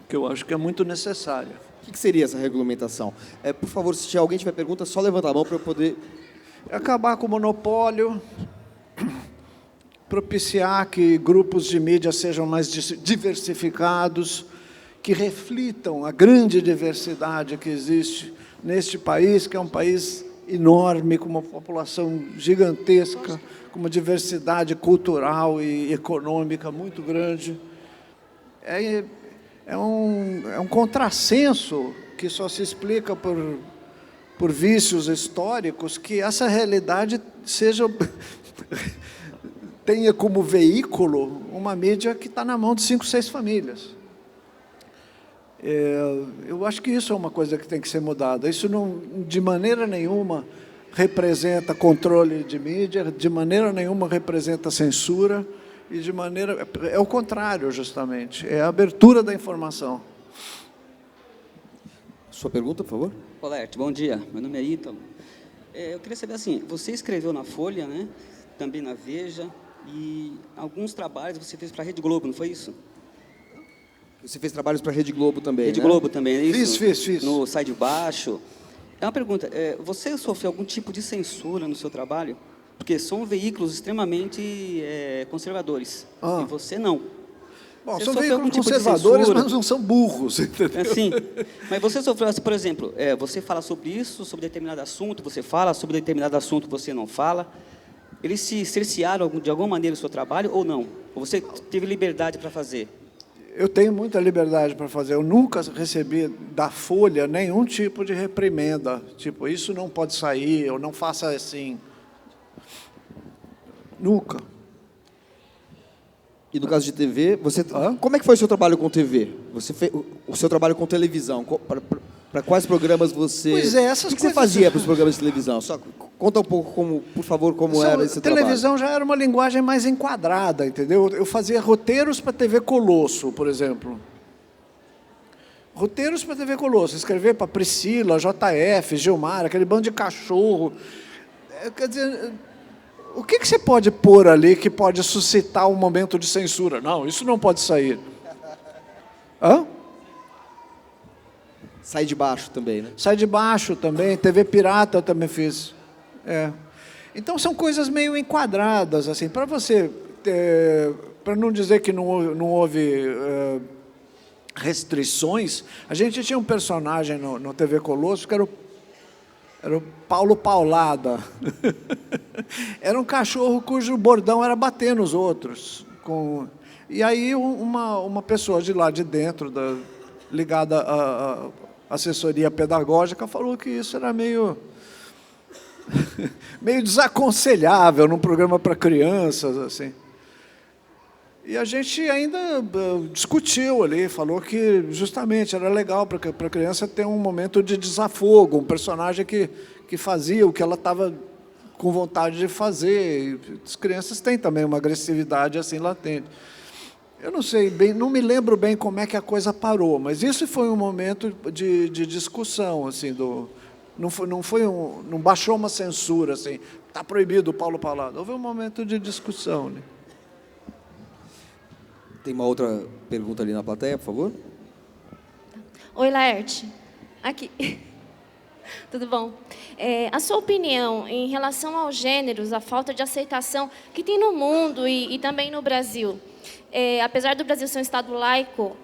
que eu acho que é muito necessária. O que seria essa regulamentação? Por favor, se alguém tiver pergunta, só levanta a mão para eu poder... Acabar com o monopólio, propiciar que grupos de mídia sejam mais diversificados, que reflitam a grande diversidade que existe neste país, que é um país enorme, com uma população gigantesca, com uma diversidade cultural e econômica muito grande. É um contrassenso que só se explica por vícios históricos, que essa realidade tenha como veículo uma mídia que está na mão de 5, 6 famílias. Eu acho que isso é uma coisa que tem que ser mudada. Isso não, de maneira nenhuma, representa controle de mídia, de maneira nenhuma representa censura, e de maneira... É o contrário, justamente. É a abertura da informação. Sua pergunta, por favor? Olerte, bom dia. Meu nome é Ítalo. Eu queria saber assim, você escreveu na Folha, né? Também na Veja, e alguns trabalhos você fez para a Rede Globo, não foi isso? Você fez trabalhos para a Rede Globo também, Rede né? Globo também, é isso? Fiz. No Sai de Baixo. É uma pergunta, você sofreu algum tipo de censura no seu trabalho? Porque são veículos extremamente conservadores, e você não. Bom, Você são sofreu algum veículos tipo de conservadores, censura? mas não são burros, entendeu? Sim, mas você sofreu, assim, por exemplo, você fala sobre isso, sobre determinado assunto, você fala, sobre determinado assunto você não fala. Eles se cercearam de alguma maneira o seu trabalho ou não? Ou você teve liberdade para fazer? Eu tenho muita liberdade para fazer. Eu nunca recebi da Folha nenhum tipo de reprimenda. Tipo, isso não pode sair, ou não faça assim. Nunca. E no caso de TV, como é que foi o seu trabalho com TV? Você fez o seu trabalho com televisão? Para quais programas você... Pois é, essas O que você coisas... fazia para os programas de televisão? Só conta um pouco, por favor, como era esse trabalho. Televisão já era uma linguagem mais enquadrada, entendeu? Eu fazia roteiros para TV Colosso, por exemplo. Roteiros para TV Colosso. Escrever para Priscila, JF, Gilmar, aquele bando de cachorro. Quer dizer... O que você pode pôr ali que pode suscitar um momento de censura? Não, isso não pode sair. Hã? Sai de Baixo também, né? Sai de Baixo também, TV Pirata eu também fiz. Então são coisas meio enquadradas, assim, para você, para não dizer que não houve restrições, a gente tinha um personagem no TV Colosso que era o Paulo Paulada. Era um cachorro cujo bordão era bater nos outros. E aí uma pessoa de lá de dentro, ligada à assessoria pedagógica, falou que isso era meio desaconselhável num programa para crianças, assim. E a gente ainda discutiu ali, falou que justamente era legal para a criança ter um momento de desafogo, um personagem que fazia o que ela estava com vontade de fazer. E as crianças têm também uma agressividade assim latente. Eu não sei bem, não me lembro bem como é que a coisa parou, mas isso foi um momento de discussão, assim, não baixou uma censura, assim, está proibido o Paulo Paulada. Houve um momento de discussão, né? Tem uma outra pergunta ali na plateia, por favor? Oi, Laerte. Aqui. Tudo bom? A sua opinião em relação aos gêneros, a falta de aceitação que tem no mundo e também no Brasil, apesar do Brasil ser um Estado laico,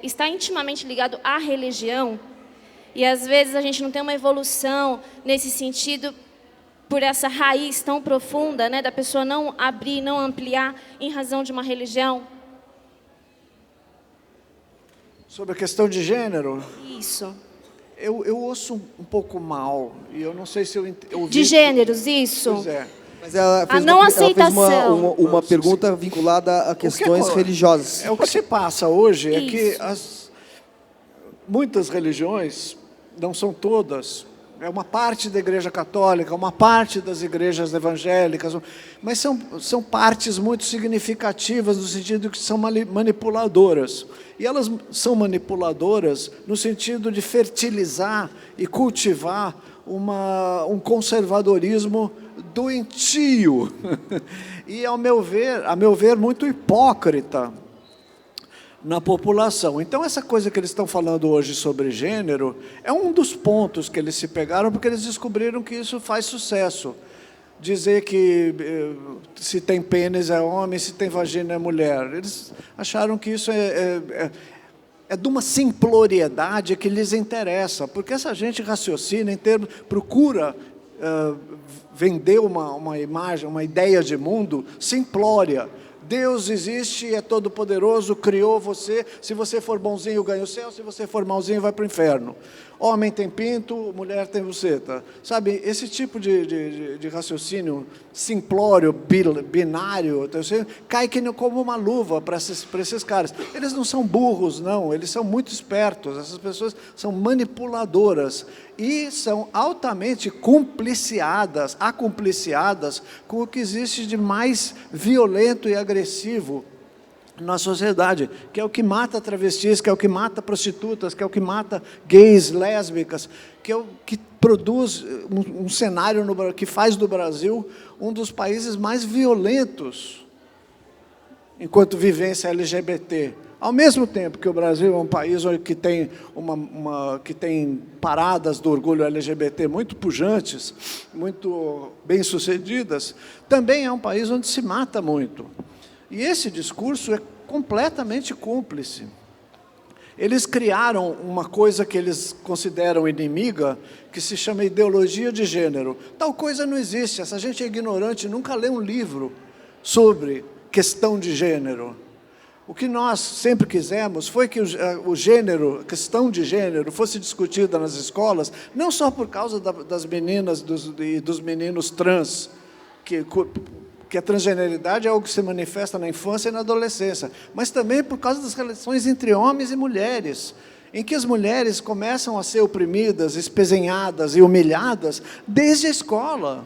está intimamente ligado à religião, e às vezes a gente não tem uma evolução nesse sentido, por essa raiz tão profunda, né, da pessoa não abrir, não ampliar em razão de uma religião? Sobre a questão de gênero? Isso. Eu ouço um pouco mal, e eu não sei se eu ouvi... De gêneros, isso. Pois é. Mas ela fez A não aceitação. uma pergunta vinculada a questões religiosas. O que se passa hoje é Isso. que muitas religiões, não são todas, é uma parte da Igreja Católica, uma parte das igrejas evangélicas, mas são partes muito significativas no sentido que são manipuladoras. E elas são manipuladoras no sentido de fertilizar e cultivar um conservadorismo doentio e, a meu ver, muito hipócrita na população. Então, essa coisa que eles estão falando hoje sobre gênero é um dos pontos que eles se pegaram, porque eles descobriram que isso faz sucesso. Dizer que se tem pênis é homem, se tem vagina é mulher. Eles acharam que isso é de uma simploriedade que lhes interessa, porque essa gente raciocina em termos, procura vender uma imagem, uma ideia de mundo simplória. Deus existe, é todo-poderoso, criou você. Se você for bonzinho, ganha o céu. Se você for malzinho, vai para o inferno. Homem tem pinto, mulher tem buceta. Sabe, esse tipo de raciocínio simplório, binário, cai como uma luva para esses caras. Eles não são burros, não. Eles são muito espertos. Essas pessoas são manipuladoras e são altamente acompliciadas com o que existe de mais violento e agressivo na sociedade, que é o que mata travestis, que é o que mata prostitutas, que é o que mata gays, lésbicas, que é o que produz um cenário que faz do Brasil um dos países mais violentos enquanto vivência LGBT. Ao mesmo tempo que o Brasil é um país que tem, que tem paradas do orgulho LGBT muito pujantes, muito bem-sucedidas, também é um país onde se mata muito. E esse discurso é completamente cúmplice. Eles criaram uma coisa que eles consideram inimiga, que se chama ideologia de gênero. Tal coisa não existe, essa gente é ignorante, nunca lê um livro sobre questão de gênero. O que nós sempre quisemos foi que o gênero, a questão de gênero, fosse discutida nas escolas, não só por causa das meninas e dos meninos trans, que a transgeneridade é algo que se manifesta na infância e na adolescência, mas também por causa das relações entre homens e mulheres, em que as mulheres começam a ser oprimidas, espezinhadas e humilhadas desde a escola.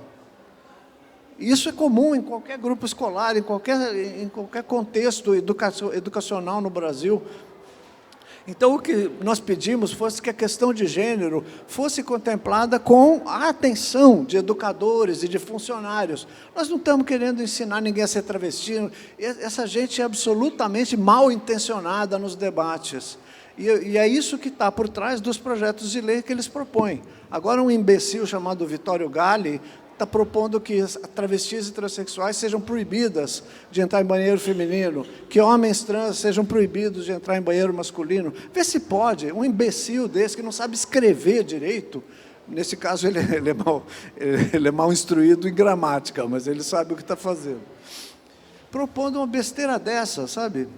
Isso é comum em qualquer grupo escolar, em qualquer contexto educacional no Brasil. Então, o que nós pedimos fosse que a questão de gênero fosse contemplada com a atenção de educadores e de funcionários. Nós não estamos querendo ensinar ninguém a ser travesti. Essa gente é absolutamente mal intencionada nos debates. E é isso que está por trás dos projetos de lei que eles propõem. Agora, um imbecil chamado Vitório Galli está propondo que travestis e transexuais sejam proibidas de entrar em banheiro feminino, que homens trans sejam proibidos de entrar em banheiro masculino. Vê se pode, um imbecil desse que não sabe escrever direito, nesse caso ele é mal instruído em gramática, mas ele sabe o que está fazendo. Propondo uma besteira dessa, sabe?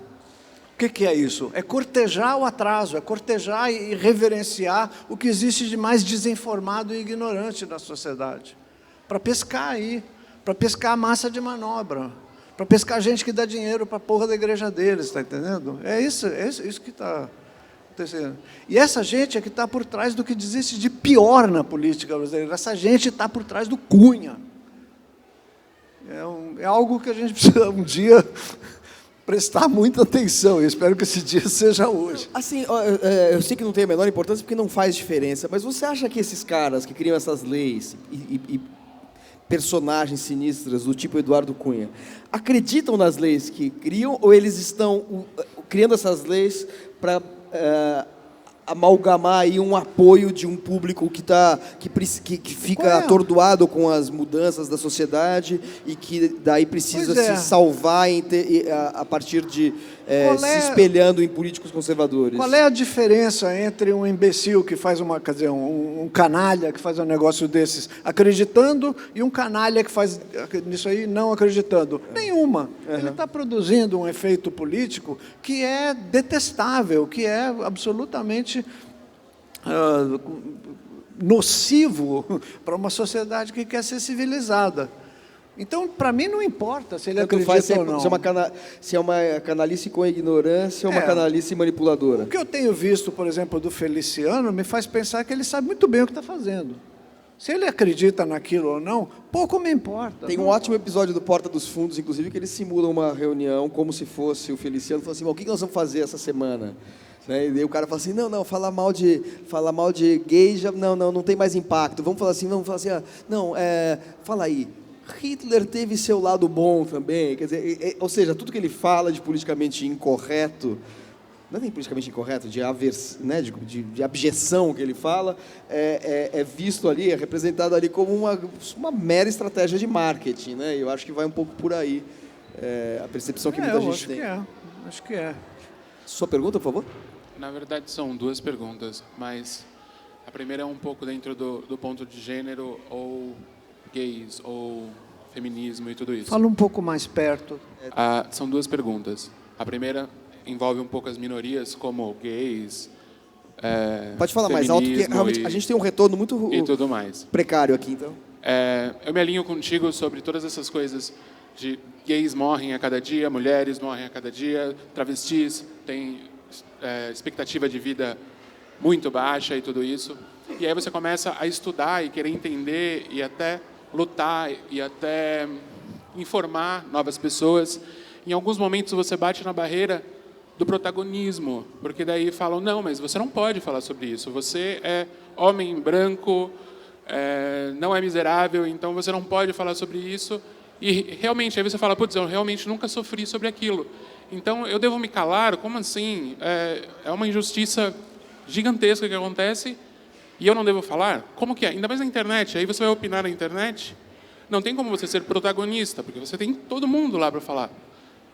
O que é isso? É cortejar o atraso, é cortejar e reverenciar o que existe de mais desinformado e ignorante na sociedade. Para pescar aí, para pescar a massa de manobra, para pescar gente que dá dinheiro para a porra da igreja deles, está entendendo? É isso que está acontecendo. E essa gente é que está por trás do que existe de pior na política brasileira. Essa gente está por trás do Cunha. É algo que a gente precisa um dia prestar muita atenção. Eu espero que esse dia seja hoje. Assim, eu sei que não tem a menor importância porque não faz diferença, mas você acha que esses caras que criam essas leis e personagens sinistras do tipo Eduardo Cunha acreditam nas leis que criam, ou eles estão criando essas leis para amalgamar aí um apoio de um público que fica atordoado com as mudanças da sociedade e que daí precisa se salvar a partir de se espelhando em políticos conservadores? Qual é a diferença entre um imbecil que faz um canalha que faz um negócio desses acreditando e um canalha que faz nisso aí não acreditando? Nenhuma. Ele está produzindo um efeito político que é detestável, que é absolutamente nocivo para uma sociedade que quer ser civilizada. Então, para mim, não importa se ele acredita ou não. Se é uma canalice com ignorância ou uma canalice manipuladora. O que eu tenho visto, por exemplo, do Feliciano, me faz pensar que ele sabe muito bem o que está fazendo. Se ele acredita naquilo ou não, pouco me importa. Tem um ótimo episódio do Porta dos Fundos, inclusive, que eles simulam uma reunião como se fosse o Feliciano. Fala assim, o que nós vamos fazer essa semana? E daí o cara fala assim, não, falar mal de gay, já, não tem mais impacto. Vamos falar assim, fala aí. Hitler teve seu lado bom também, quer dizer, ou seja, tudo que ele fala de politicamente incorreto, não é nem politicamente incorreto, de abjeção que ele fala, é visto ali, é representado ali como uma mera estratégia de marketing, né? Eu acho que vai um pouco por aí, a percepção que muita gente tem. Acho que é. Sua pergunta, por favor? Na verdade, são duas perguntas, mas primeira é um pouco dentro do ponto de gênero, ou gays, ou feminismo e tudo isso. Fala um pouco mais perto. São duas perguntas. A primeira envolve um pouco as minorias, como gays, Pode falar mais alto, porque feminismo realmente a gente tem um retorno muito e tudo mais. precário aqui, então. Eu me alinho contigo sobre todas essas coisas de gays morrem a cada dia, mulheres morrem a cada dia, travestis têm expectativa de vida muito baixa e tudo isso. E aí você começa a estudar e querer entender e até lutar e até informar novas pessoas. Em alguns momentos você bate na barreira do protagonismo, porque daí falam, não, mas você não pode falar sobre isso. Você é homem branco, não é miserável, então você não pode falar sobre isso. E realmente, aí você fala, putz, eu realmente nunca sofri sobre aquilo. Então, eu devo me calar? Como assim? É uma injustiça gigantesca que acontece e eu não devo falar? Como que é? Ainda mais na internet. Aí você vai opinar na internet. Não tem como você ser protagonista, porque você tem todo mundo lá para falar.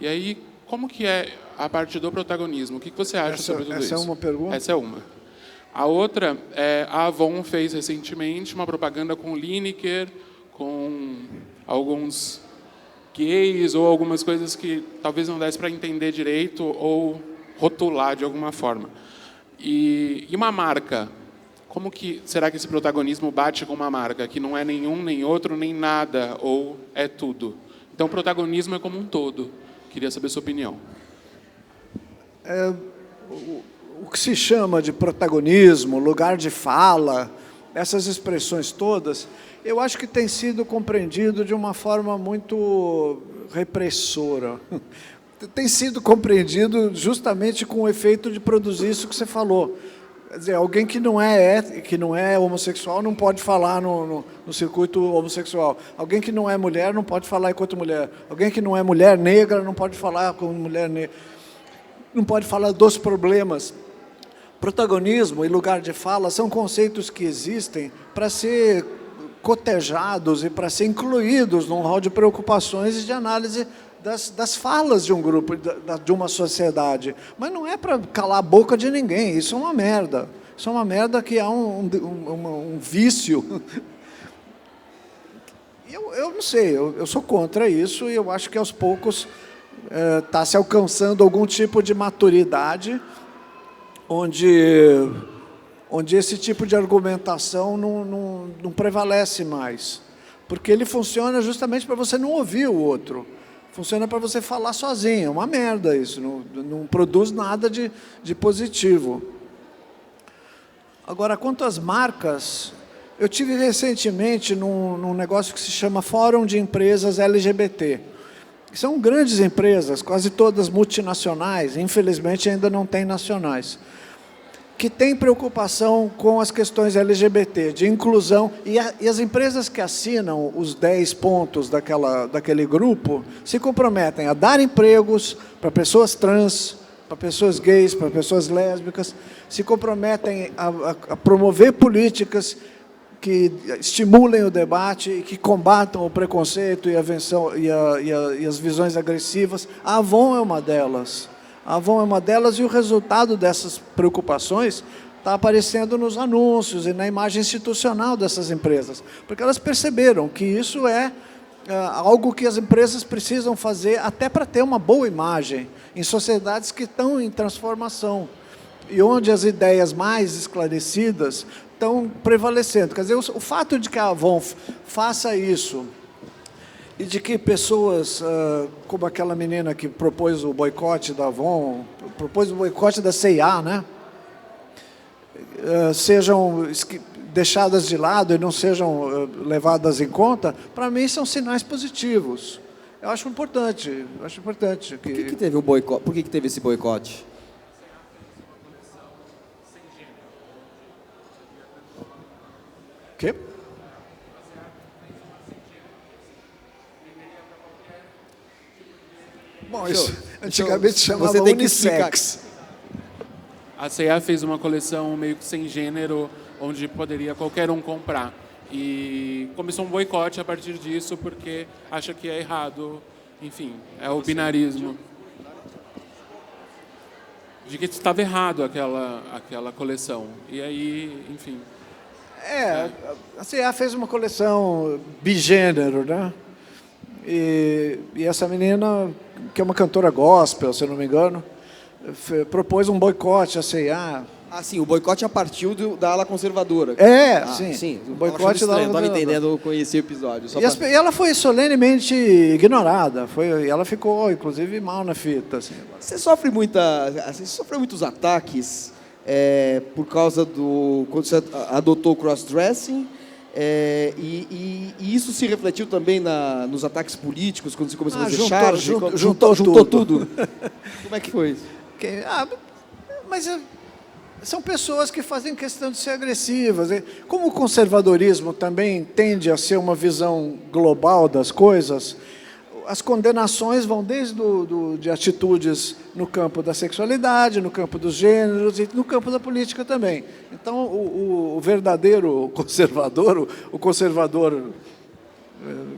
E aí, como que é a parte do protagonismo? O que você acha sobre tudo isso? Essa é uma pergunta? Essa é uma. A outra, a Avon fez recentemente uma propaganda com Lineker, com alguns gays ou algumas coisas que talvez não desse para entender direito ou rotular de alguma forma. E uma marca, como que será que esse protagonismo bate com uma marca que não é nenhum, nem outro, nem nada, ou é tudo? Então, o protagonismo é como um todo. Queria saber a sua opinião. O que se chama de protagonismo, lugar de fala, essas expressões todas, eu acho que tem sido compreendido de uma forma muito repressora. Tem sido compreendido justamente com o efeito de produzir isso que você falou. Quer dizer, alguém que não é homossexual não pode falar no circuito homossexual. Alguém que não é mulher não pode falar enquanto mulher. Alguém que não é mulher negra não pode falar como mulher negra. Não pode falar dos problemas. Protagonismo e lugar de fala são conceitos que existem para ser cotejados e para ser incluídos num rol de preocupações e de análise das falas de um grupo, de uma sociedade. Mas não é para calar a boca de ninguém, isso é uma merda. Isso é uma merda que há um vício. Eu não sei, eu sou contra isso e eu acho que aos poucos está se alcançando algum tipo de maturidade onde esse tipo de argumentação não prevalece mais. Porque ele funciona justamente para você não ouvir o outro. Funciona para você falar sozinho. É uma merda isso, não produz nada de positivo. Agora, quanto às marcas, eu tive recentemente num negócio que se chama Fórum de Empresas LGBT. São grandes empresas, quase todas multinacionais, infelizmente ainda não tem nacionais, que têm preocupação com as questões LGBT, de inclusão, e as empresas que assinam os 10 pontos daquele grupo se comprometem a dar empregos para pessoas trans, para pessoas gays, para pessoas lésbicas, se comprometem a promover políticas que estimulem o debate e que combatam o preconceito e as visões agressivas. A Avon é uma delas. A Avon é uma delas e o resultado dessas preocupações está aparecendo nos anúncios e na imagem institucional dessas empresas, porque elas perceberam que isso é algo que as empresas precisam fazer até para ter uma boa imagem em sociedades que estão em transformação e onde as ideias mais esclarecidas estão prevalecendo. Quer dizer, o fato de que a Avon faça isso e de que pessoas, como aquela menina que propôs o boicote da Avon, propôs o boicote da C&A, né? Sejam deixadas de lado e não sejam levadas em conta, para mim são sinais positivos. Eu acho importante. Por que teve o boicote? Por que teve esse boicote? O quê? Bom, isso antigamente chamava você tem que unissex. A C&A fez uma coleção meio que sem gênero, onde poderia qualquer um comprar. E começou um boicote a partir disso, porque acha que é errado. Enfim, é o binarismo. De que estava errado aquela coleção. E aí, enfim, A CA fez uma coleção bigênero, né? E essa menina, que é uma cantora gospel, se eu não me engano, propôs um boicote à CA. Ah, sim, o boicote partiu da ala conservadora. Sim. O boicote da ala Não estava conservadora. entendendo, eu conheci o episódio. Só E ela foi solenemente ignorada. Ela ficou, inclusive, mal na fita. Assim. Você sofre muitos ataques por causa quando você adotou o cross-dressing, e isso se refletiu também nos ataques políticos, quando você começou a fazer charge? Juntou tudo. Como é que foi isso? Mas são pessoas que fazem questão de ser agressivas. Como o conservadorismo também tende a ser uma visão global das coisas, as condenações vão desde de atitudes no campo da sexualidade, no campo dos gêneros e no campo da política também. Então, o verdadeiro conservador, o conservador,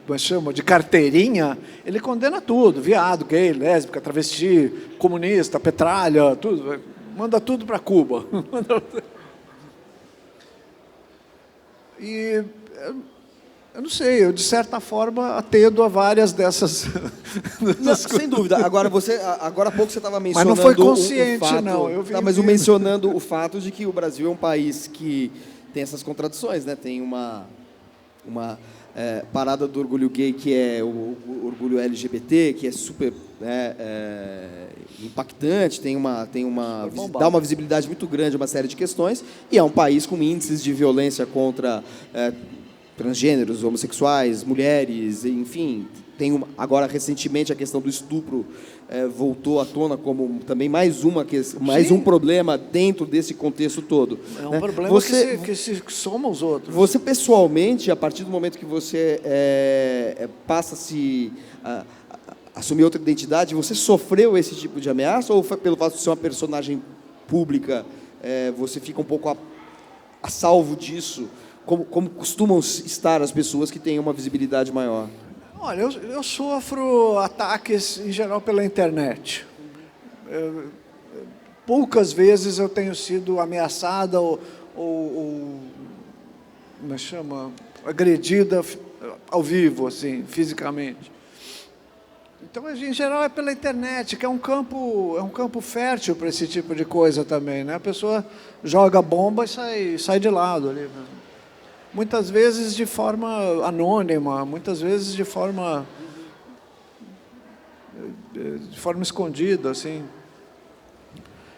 como chama, de carteirinha, ele condena tudo, viado, gay, lésbica, travesti, comunista, petralha, tudo. Manda tudo para Cuba. E eu não sei, eu de certa forma atendo a várias dessas. Não, sem dúvida. Agora há pouco você estava mencionando. Mas não foi consciente, o fato, não. Mas mencionando o fato de que o Brasil é um país que tem essas contradições, né? Tem uma parada do orgulho gay, que é o orgulho LGBT, que é super impactante, dá uma visibilidade muito grande a uma série de questões, e é um país com índices de violência contra transgêneros, homossexuais, mulheres, enfim. Agora, recentemente, a questão do estupro voltou à tona como também mais um problema dentro desse contexto todo. É um problema que se soma aos outros. Você, pessoalmente, a partir do momento que você passa a assumir outra identidade, você sofreu esse tipo de ameaça, ou foi pelo fato de ser uma personagem pública, você fica um pouco a salvo disso? Como costumam estar as pessoas que têm uma visibilidade maior? Olha, eu sofro ataques, em geral, pela internet. Poucas vezes eu tenho sido ameaçada ou como é que chama? Agredida ao vivo, assim, fisicamente. Então, em geral, é pela internet, que é um campo fértil para esse tipo de coisa também, né? A pessoa joga bomba e sai de lado ali. Muitas vezes de forma anônima, muitas vezes de forma escondida, assim.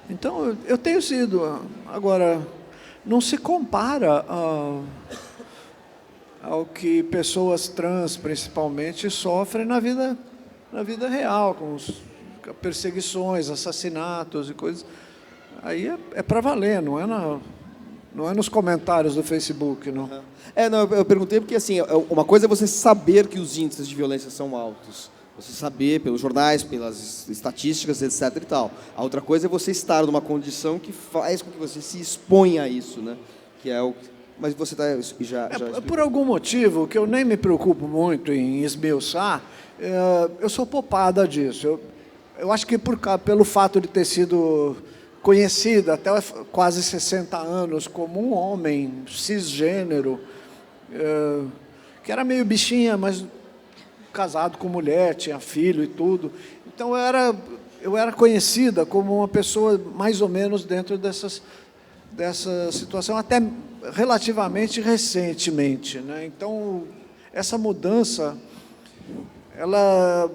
Então, eu tenho sido. Agora, não se compara ao que pessoas trans, principalmente, sofrem na vida real, com perseguições, assassinatos e coisas. Aí é para valer, não é nos comentários do Facebook, não. Não, eu perguntei porque, assim, uma coisa é você saber que os índices de violência são altos. Você saber pelos jornais, pelas estatísticas, etc. e tal. A outra coisa é você estar numa condição que faz com que você se exponha a isso, né? Que é o... Mas você já por algum motivo, que eu nem me preocupo muito em esmiuçar, eu sou poupada disso. Eu acho que pelo fato de ter sido conhecida até quase 60 anos como um homem cisgênero, que era meio bichinha, mas casado com mulher, tinha filho e tudo. Então, eu era conhecida como uma pessoa mais ou menos dentro dessa situação, até relativamente recentemente, né? Então, essa mudança, ela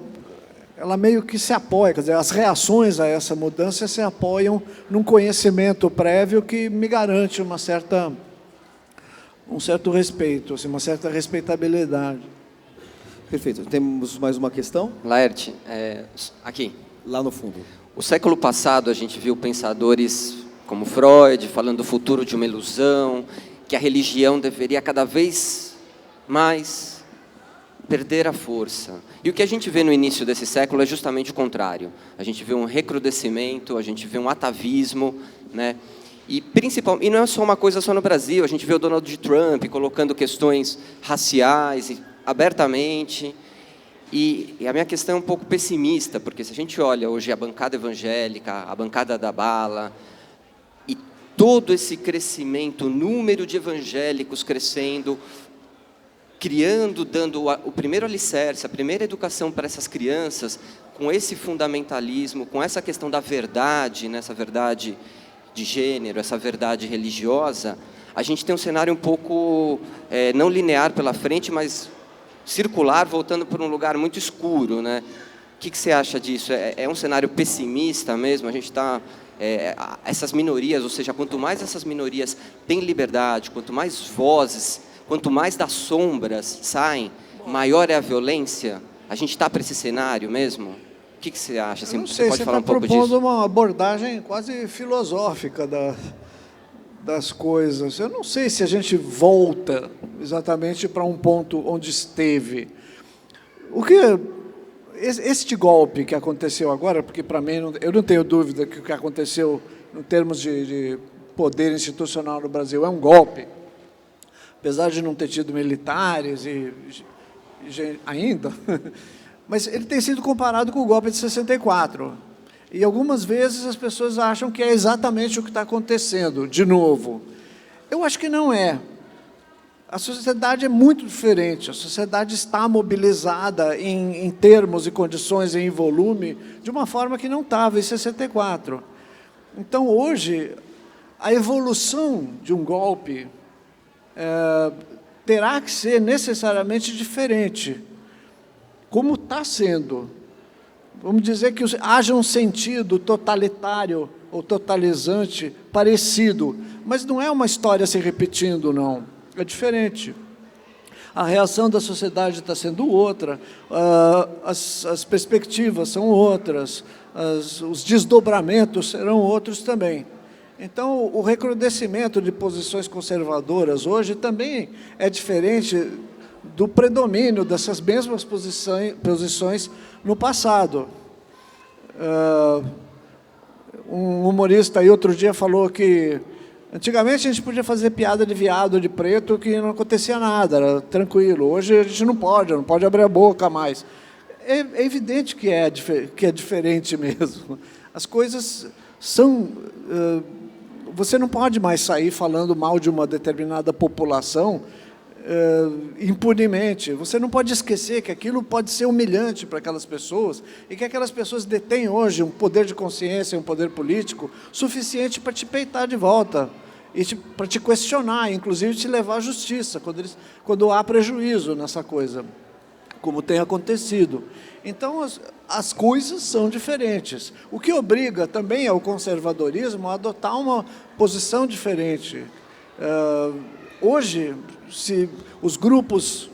meio que se apoia, quer dizer, as reações a essa mudança se apoiam num conhecimento prévio que me garante um certo respeito, assim, uma certa respeitabilidade. Perfeito. Temos mais uma questão? Laerte, aqui. Lá no fundo. O século passado a gente viu pensadores como Freud falando do futuro de uma ilusão, que a religião deveria cada vez mais perder a força. E o que a gente vê no início desse século é justamente o contrário. A gente vê um recrudescimento, a gente vê um atavismo, né? E não é só uma coisa só no Brasil, a gente vê o Donald Trump colocando questões raciais abertamente. E a minha questão é um pouco pessimista, porque se a gente olha hoje a bancada evangélica, a bancada da bala, e todo esse crescimento, o número de evangélicos crescendo, criando, dando o primeiro alicerce, a primeira educação para essas crianças, com esse fundamentalismo, com essa questão da verdade, né, essa verdade de gênero, essa verdade religiosa, a gente tem um cenário um pouco não linear pela frente, mas circular, voltando por um lugar muito escuro, né? O que você acha disso? É um cenário pessimista mesmo? A gente está... essas minorias, ou seja, quanto mais essas minorias têm liberdade, quanto mais vozes, quanto mais das sombras saem, maior é a violência? A gente está para esse cenário mesmo? O que você acha? Eu não Você sei, pode você falar está um pouco propondo disso? uma abordagem quase filosófica das coisas. Eu não sei se a gente volta exatamente para um ponto onde esteve. Este golpe que aconteceu agora, porque para mim, eu não tenho dúvida que o que aconteceu em termos de poder institucional no Brasil é um golpe, apesar de não ter tido militares ainda, mas ele tem sido comparado com o golpe de 64. E algumas vezes as pessoas acham que é exatamente o que está acontecendo, de novo. Eu acho que não é. A sociedade é muito diferente, a sociedade está mobilizada em termos e condições e em volume de uma forma que não estava em 64. Então, hoje, a evolução de um golpe terá que ser necessariamente diferente, como está sendo. Vamos dizer que haja um sentido totalitário ou totalizante parecido, mas não é uma história se repetindo, não. É diferente. A reação da sociedade está sendo outra, as perspectivas são outras, os desdobramentos serão outros também. Então, o recrudescimento de posições conservadoras hoje também é diferente do predomínio dessas mesmas posições no passado. Um humorista aí outro dia falou que antigamente a gente podia fazer piada de viado, de preto, que não acontecia nada, era tranquilo. Hoje a gente não pode abrir a boca mais. É evidente que é diferente mesmo. As coisas são... Você não pode mais sair falando mal de uma determinada população impunemente. Você não pode esquecer que aquilo pode ser humilhante para aquelas pessoas e que aquelas pessoas detêm hoje um poder de consciência, um poder político suficiente para te peitar de volta e para te questionar, inclusive te levar à justiça, quando há prejuízo nessa coisa, como tem acontecido. Então, as coisas são diferentes. O que obriga também ao conservadorismo a adotar uma posição diferente. Hoje, se os grupos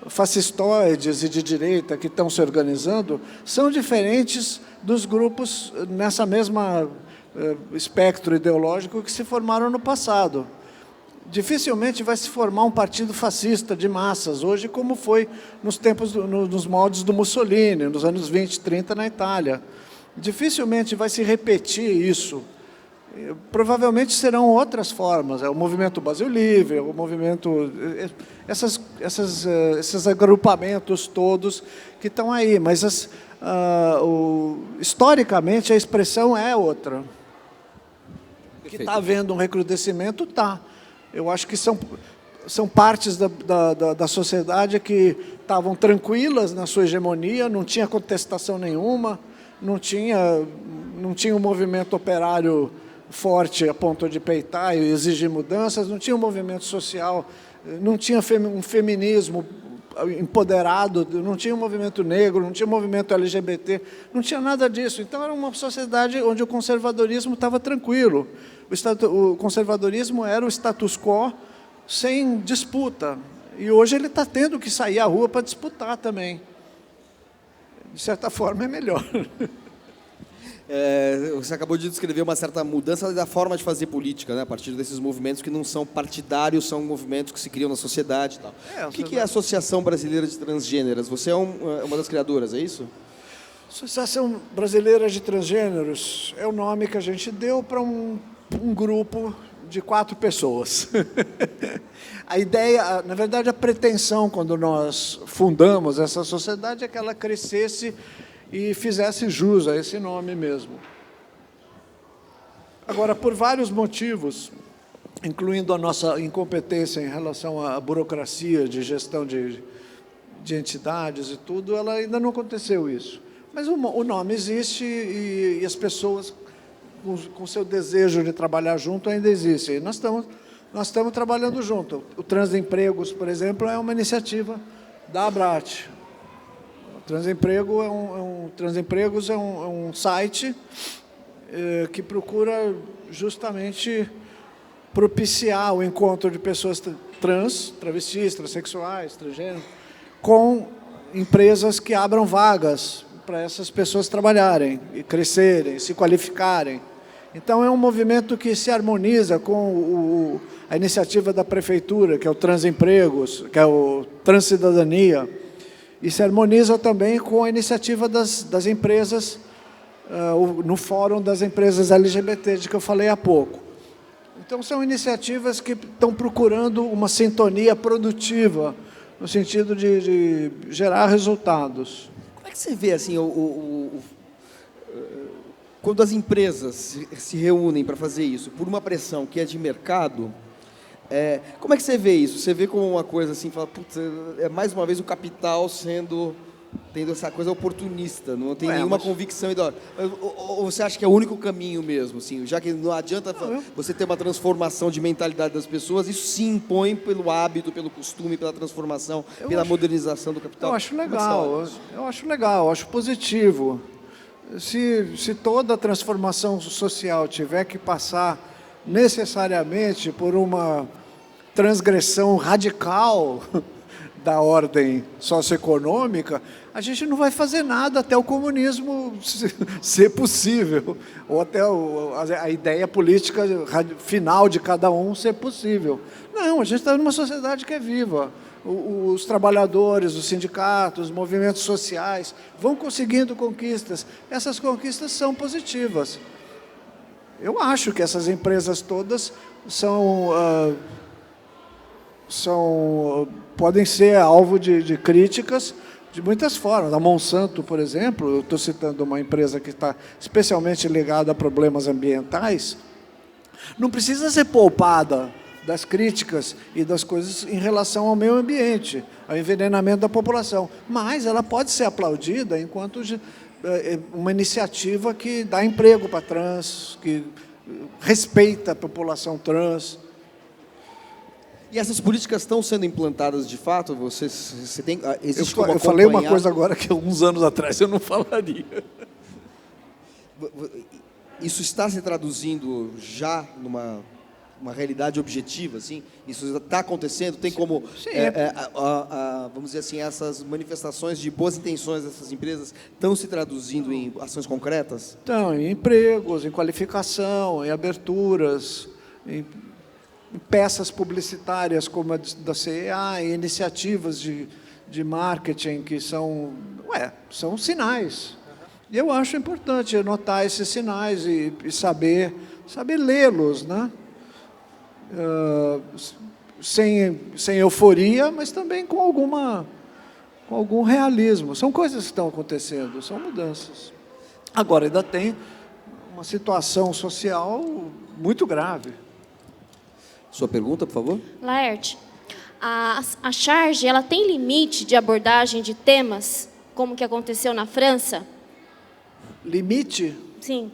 fascistoides e de direita que estão se organizando são diferentes dos grupos nessa mesma espectro ideológico que se formaram no passado. Dificilmente vai se formar um partido fascista de massas, hoje, como foi nos moldes do Mussolini, nos anos 20, 30, na Itália. Dificilmente vai se repetir isso. Provavelmente serão outras formas, o movimento Brasil Livre, o movimento... esses agrupamentos todos que estão aí, mas historicamente a expressão é outra. Que está havendo um recrudescimento, está. Eu acho que são partes da sociedade que estavam tranquilas na sua hegemonia, não tinha contestação nenhuma, não tinha um movimento operário forte a ponto de peitar e exigir mudanças, não tinha um movimento social, não tinha um feminismo empoderado, não tinha um movimento negro, não tinha um movimento LGBT, não tinha nada disso. Então, era uma sociedade onde o conservadorismo estava tranquilo. O conservadorismo era o status quo sem disputa. E hoje ele está tendo que sair à rua para disputar também. De certa forma, é melhor. Você acabou de descrever uma certa mudança da forma de fazer política, né? A partir desses movimentos que não são partidários, são movimentos que se criam na sociedade e tal. O que é a Associação Brasileira de Transgêneras? Você é uma das criadoras, é isso? Associação Brasileira de Transgêneros é o nome que a gente deu para um grupo de 4 pessoas. A ideia, na verdade, a pretensão, quando nós fundamos essa sociedade, é que ela crescesse e fizesse jus a esse nome mesmo. Agora, por vários motivos, incluindo a nossa incompetência em relação à burocracia de gestão de entidades e tudo, ela ainda não aconteceu isso. Mas o nome existe e as pessoas, com seu desejo de trabalhar junto, ainda existem. E nós estamos trabalhando junto. O Transempregos, por exemplo, é uma iniciativa da Abrat. O Transempregos é um site que procura justamente propiciar o encontro de pessoas trans, travestis, transexuais, transgênero, com empresas que abram vagas para essas pessoas trabalharem, e crescerem, se qualificarem. Então, é um movimento que se harmoniza com a iniciativa da Prefeitura, que é o Transempregos, que é o Transcidadania, e se harmoniza também com a iniciativa das empresas, no Fórum das Empresas LGBT, de que eu falei há pouco. Então, são iniciativas que estão procurando uma sintonia produtiva, no sentido de gerar resultados. Como é que você vê, assim, quando as empresas se reúnem para fazer isso, por uma pressão que é de mercado, como é que você vê isso? Você vê como uma coisa assim, fala, putz, é mais uma vez o capital tendo essa coisa oportunista, não tem nenhuma convicção. Ou você acha que é o único caminho mesmo? Assim, já que não adianta você ter uma transformação de mentalidade das pessoas, isso se impõe pelo hábito, pelo costume, pela transformação, modernização do capital. Eu acho legal, eu acho positivo. Se toda transformação social tiver que passar necessariamente por uma transgressão radical da ordem socioeconômica, a gente não vai fazer nada até o comunismo ser possível, ou até a ideia política final de cada um ser possível. Não, a gente está numa sociedade que é viva. Os trabalhadores, os sindicatos, os movimentos sociais vão conseguindo conquistas. Essas conquistas são positivas. Eu acho que essas empresas todas podem ser alvo de críticas de muitas formas. A Monsanto, por exemplo, eu estou citando uma empresa que está especialmente ligada a problemas ambientais, não precisa ser poupada das críticas e das coisas em relação ao meio ambiente, ao envenenamento da população, mas ela pode ser aplaudida enquanto uma iniciativa que dá emprego para trans, que respeita a população trans. E essas políticas estão sendo implantadas de fato? Você tem, existe como eu falei uma coisa agora que alguns anos atrás eu não falaria. Isso está se traduzindo já numa realidade objetiva, assim? Isso está acontecendo? Tem como, vamos dizer assim, essas manifestações de boas intenções dessas empresas estão se traduzindo em ações concretas? Então, em empregos, em qualificação, em aberturas, em peças publicitárias como a da CEA, em iniciativas de marketing que são sinais. E eu acho importante notar esses sinais e saber lê-los, né? Sem euforia, mas também com algum realismo. São coisas que estão acontecendo, são mudanças. Agora, ainda tem uma situação social muito grave. Sua pergunta, por favor? Laerte, a charge, ela tem limite de abordagem de temas, como que aconteceu na França? Limite? Sim.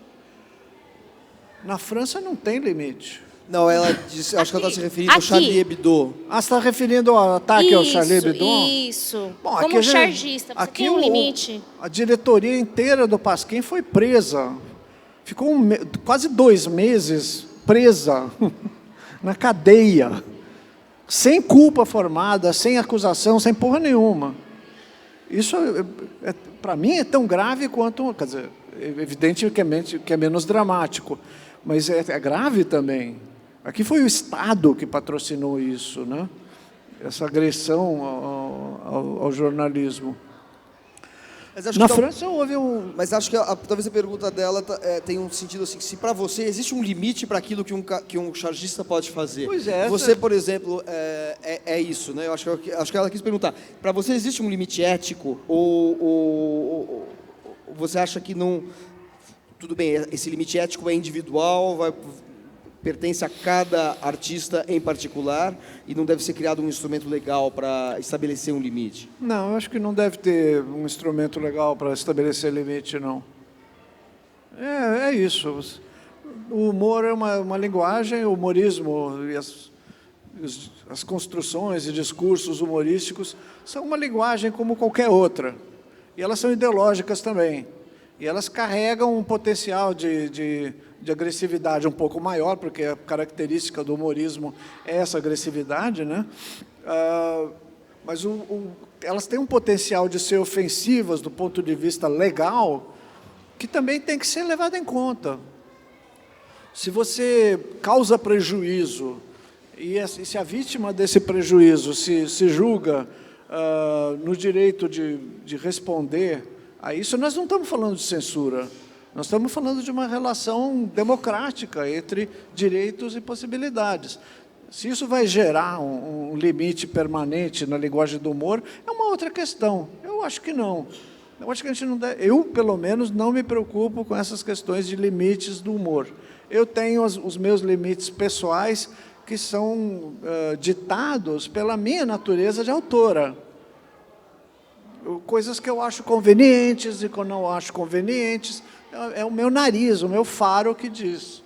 Na França não tem limite. Não, ela disse, acho que ela está se referindo ao Charlie Hebdo. Você está referindo ao ataque ao Charlie Hebdo? Isso. Bom, como chargista, você tem um limite? A diretoria inteira do Pasquim foi presa. Ficou quase 2 meses presa na cadeia, sem culpa formada, sem acusação, sem porra nenhuma. Isso, para mim, é tão grave quanto... Quer dizer, evidentemente que é menos dramático, mas é grave também. Aqui foi o Estado que patrocinou isso, né? Essa agressão ao jornalismo. Na França houve um... Mas acho que talvez a pergunta dela tem um sentido assim, se para você existe um limite para aquilo que um chargista pode fazer. Pois é. Você, por exemplo, é isso, né? Eu acho que ela quis perguntar. Para você existe um limite ético ou você acha que não... tudo bem, esse limite ético é individual, pertence a cada artista em particular e não deve ser criado um instrumento legal para estabelecer um limite? Não, eu acho que não deve ter um instrumento legal para estabelecer limite, não. É isso. O humor é uma linguagem, o humorismo e as construções e discursos humorísticos são uma linguagem como qualquer outra. E elas são ideológicas também. E elas carregam um potencial de agressividade um pouco maior, porque a característica do humorismo é essa agressividade, né? Mas elas têm um potencial de ser ofensivas do ponto de vista legal, que também tem que ser levado em conta. Se você causa prejuízo, e se a vítima desse prejuízo se julga no direito de responder a isso, nós não estamos falando de censura, nós estamos falando de uma relação democrática entre direitos e possibilidades. Se isso vai gerar um limite permanente na linguagem do humor, é uma outra questão. Eu acho que não. Eu acho que a gente não deve, eu, pelo menos, não me preocupo com essas questões de limites do humor. Eu tenho os meus limites pessoais que são ditados pela minha natureza de autora. Coisas que eu acho convenientes e que eu não acho convenientes, é o meu nariz, o meu faro que diz.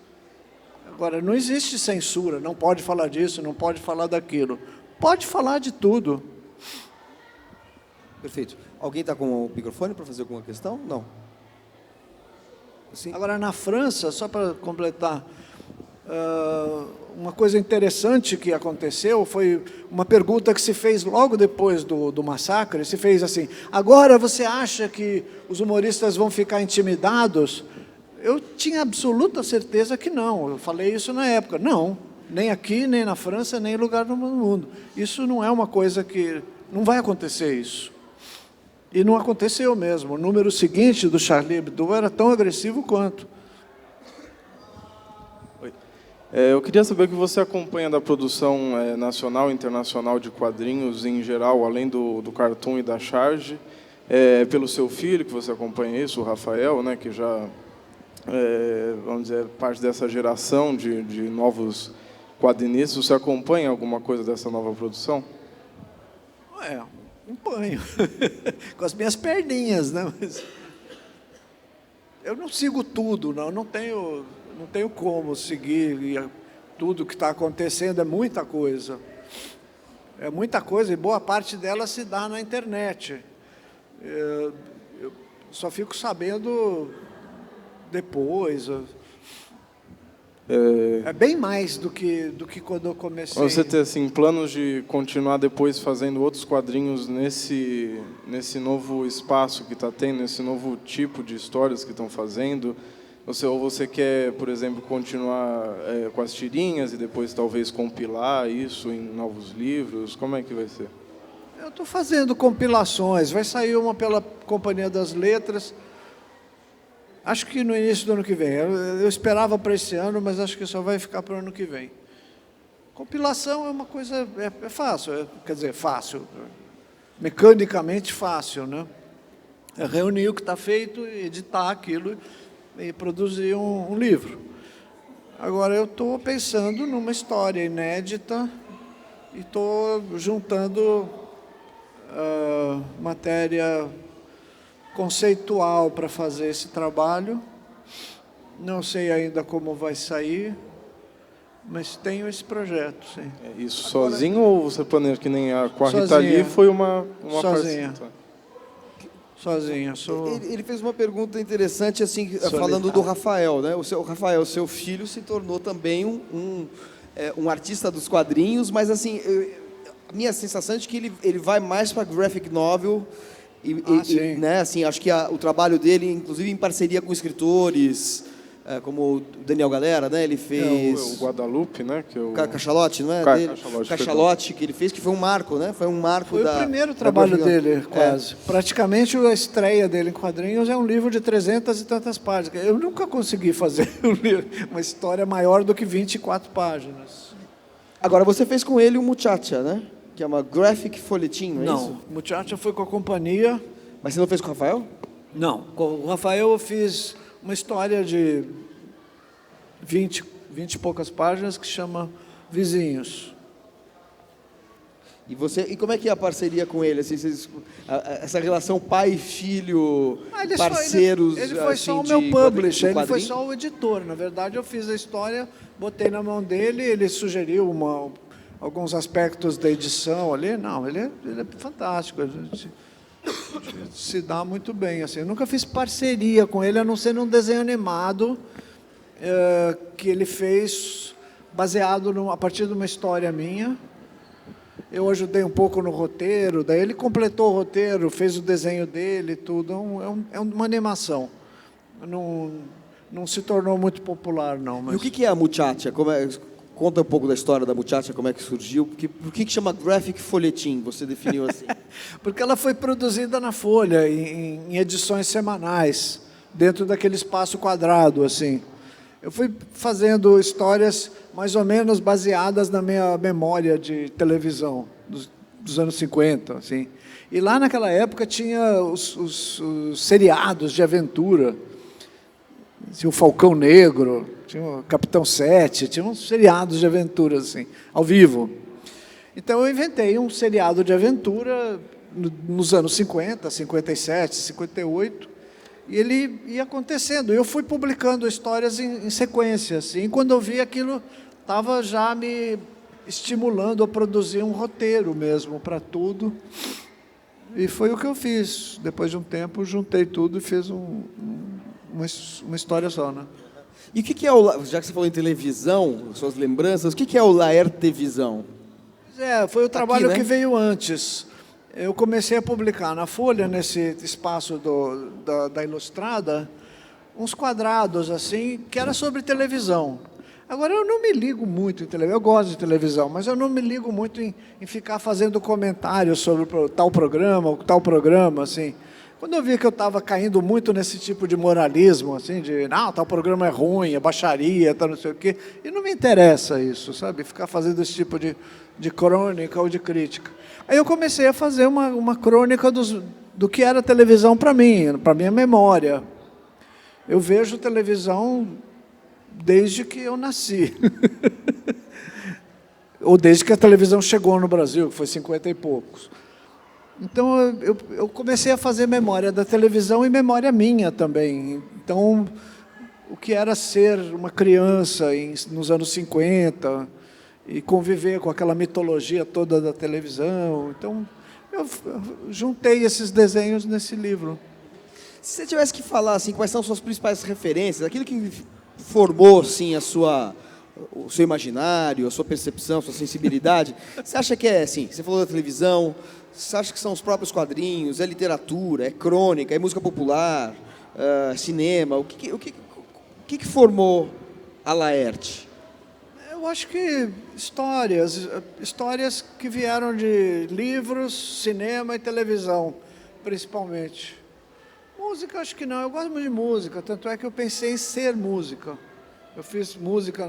Agora, não existe censura, não pode falar disso, não pode falar daquilo. Pode falar de tudo. Perfeito. Alguém está com o microfone para fazer alguma questão? Não. Sim. Agora, na França, só para completar, uma coisa interessante que aconteceu foi uma pergunta que se fez logo depois do massacre, se fez assim: agora você acha que os humoristas vão ficar intimidados? Eu tinha absoluta certeza que não, eu falei isso na época. Não, nem aqui, nem na França, nem em lugar do mundo. Isso não é uma coisa que... não vai acontecer isso. E não aconteceu mesmo. O número seguinte do Charlie Hebdo era tão agressivo quanto. Eu queria saber o que você acompanha da produção nacional e internacional de quadrinhos em geral, além do Cartoon e da Charge, pelo seu filho, que você acompanha isso, o Rafael, né, que já, vamos dizer, parte dessa geração de novos quadrinistas. Você acompanha alguma coisa dessa nova produção? Acompanho. Com as minhas perninhas, né? Mas eu não sigo tudo, não tenho como seguir tudo que está acontecendo, é muita coisa. É muita coisa, e boa parte dela se dá na internet. Eu só fico sabendo depois. É bem mais do que quando eu comecei. Você tem assim, planos de continuar depois fazendo outros quadrinhos nesse novo espaço que está tendo, nesse novo tipo de histórias que estão fazendo? Ou você quer, por exemplo, continuar com as tirinhas e depois talvez compilar isso em novos livros? Como é que vai ser? Eu estou fazendo compilações. Vai sair uma pela Companhia das Letras. Acho que no início do ano que vem. Eu esperava para esse ano, mas acho que só vai ficar para o ano que vem. Compilação é uma coisa... é fácil. Quer dizer, fácil. Mecanicamente fácil, né? É reunir o que está feito, editar aquilo e produzir um livro. Agora, eu estou pensando numa história inédita e estou juntando matéria conceitual para fazer esse trabalho. Não sei ainda como vai sair, mas tenho esse projeto, sim. Isso sozinho ou você planeja que nem com a Rita Lee foi uma sozinha. Sozinha. Ele fez uma pergunta interessante, assim, falando do Rafael, né? O Rafael, seu filho, se tornou também um artista dos quadrinhos, mas assim, a minha sensação é de que ele vai mais para graphic novel né? Assim, acho que o trabalho dele, inclusive em parceria com escritores, como o Daniel Galera, né? Ele fez o Guadalupe, né? Que Cachalote, não é? Cachalote que ele fez, que foi um marco, né? Foi um marco. Foi o primeiro trabalho dele, quase. Praticamente a estreia dele em quadrinhos é um livro de 300 e tantas páginas. Eu nunca consegui fazer uma história maior do que 24 páginas. Agora, você fez com ele o Muchacha, né? Que é uma graphic folhetim, não é isso? Não, Muchacha foi com a companhia. Mas você não fez com o Rafael? Não, com o Rafael eu fiz uma história de 20 e poucas páginas que chama Vizinhos. E como é que é a parceria com ele? Assim, essa relação pai e filho, parceiros. Ele foi assim, só o meu publisher, ele foi quadrinho? só o editor. Na verdade, eu fiz a história, botei na mão dele, ele sugeriu alguns aspectos da edição ali. Não, ele é fantástico. A gente se dá muito bem. Assim. Eu nunca fiz parceria com ele, a não ser num desenho animado que ele fez baseado a partir de uma história minha. Eu ajudei um pouco no roteiro, daí ele completou o roteiro, fez o desenho dele, tudo. É uma animação. Não se tornou muito popular, não. Mas... E o que é a Muchacha? Conta um pouco da história da Muchacha, como é que surgiu. Por que chama Graphic Folhetim? Você definiu assim. Porque ela foi produzida na Folha, em edições semanais, dentro daquele espaço quadrado, assim. Eu fui fazendo histórias mais ou menos baseadas na minha memória de televisão, dos anos 50, assim. E lá naquela época tinha os seriados de aventura. Tinha o Falcão Negro, tinha o Capitão Sete, tinha uns seriados de aventura, assim, ao vivo. Então eu inventei um seriado de aventura nos anos 50, 57, 58, e ele ia acontecendo. Eu fui publicando histórias em sequência, assim, e quando eu vi aquilo, estava já me estimulando a produzir um roteiro mesmo para tudo. E foi o que eu fiz. Depois de um tempo, juntei tudo e fiz uma história só, né? E o que é já que você falou em televisão, suas lembranças, o que é o Laertevisão? Foi o trabalho Aqui, né? que veio antes. Eu comecei a publicar na Folha, nesse espaço da Ilustrada, uns quadrados assim, que era sobre televisão. Agora, eu não me ligo muito em televisão, eu gosto de televisão, mas eu não me ligo muito em ficar fazendo comentários sobre tal programa ou tal programa, assim. Quando eu vi que eu estava caindo muito nesse tipo de moralismo, assim, de, não, tal programa é ruim, é baixaria, tal não sei o quê, e não me interessa isso, sabe? Ficar fazendo esse tipo de crônica ou de crítica. Aí eu comecei a fazer uma crônica do que era televisão para mim, para minha memória. Eu vejo televisão desde que eu nasci. Ou desde que a televisão chegou no Brasil, que foi 50 e poucos. Então, eu comecei a fazer memória da televisão e memória minha também. Então, o que era ser uma criança nos anos 50 e conviver com aquela mitologia toda da televisão. Então, eu juntei esses desenhos nesse livro. Se você tivesse que falar assim, quais são suas principais referências, aquilo que formou assim, o seu imaginário, a sua percepção, a sua sensibilidade, você acha que é assim, você falou da televisão, você acha que são os próprios quadrinhos, é literatura, é crônica, é música popular, cinema, o que formou a Laerte? Eu acho que histórias que vieram de livros, cinema e televisão, principalmente. Música, acho que não, eu gosto muito de música, tanto é que eu pensei em ser música. Eu fiz música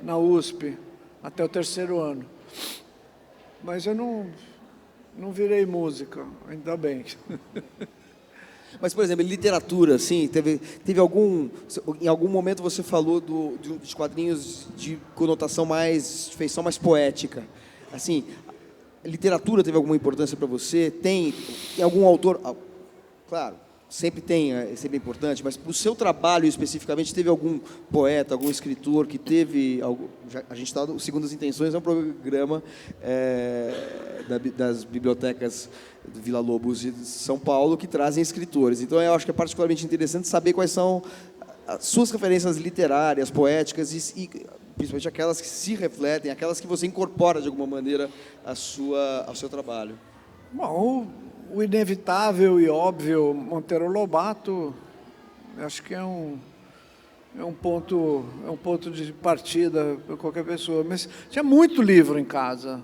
na USP até o 3º ano. Mas eu não virei música, ainda bem. Mas, por exemplo, literatura, assim, teve em algum momento você falou de quadrinhos de conotação de feição mais poética. Assim, literatura teve alguma importância para você? Tem algum autor... Claro, sempre é sempre importante, mas para o seu trabalho especificamente, teve algum poeta, algum escritor que teve... A gente está, segundo as intenções, é um programa das bibliotecas do Vila Lobos de São Paulo que trazem escritores. Então, eu acho que é particularmente interessante saber quais são as suas referências literárias, poéticas, e principalmente aquelas que se refletem, aquelas que você incorpora de alguma maneira ao seu trabalho. Bom, o inevitável e óbvio Monteiro Lobato, acho que é um ponto de partida para qualquer pessoa. Mas tinha muito livro em casa,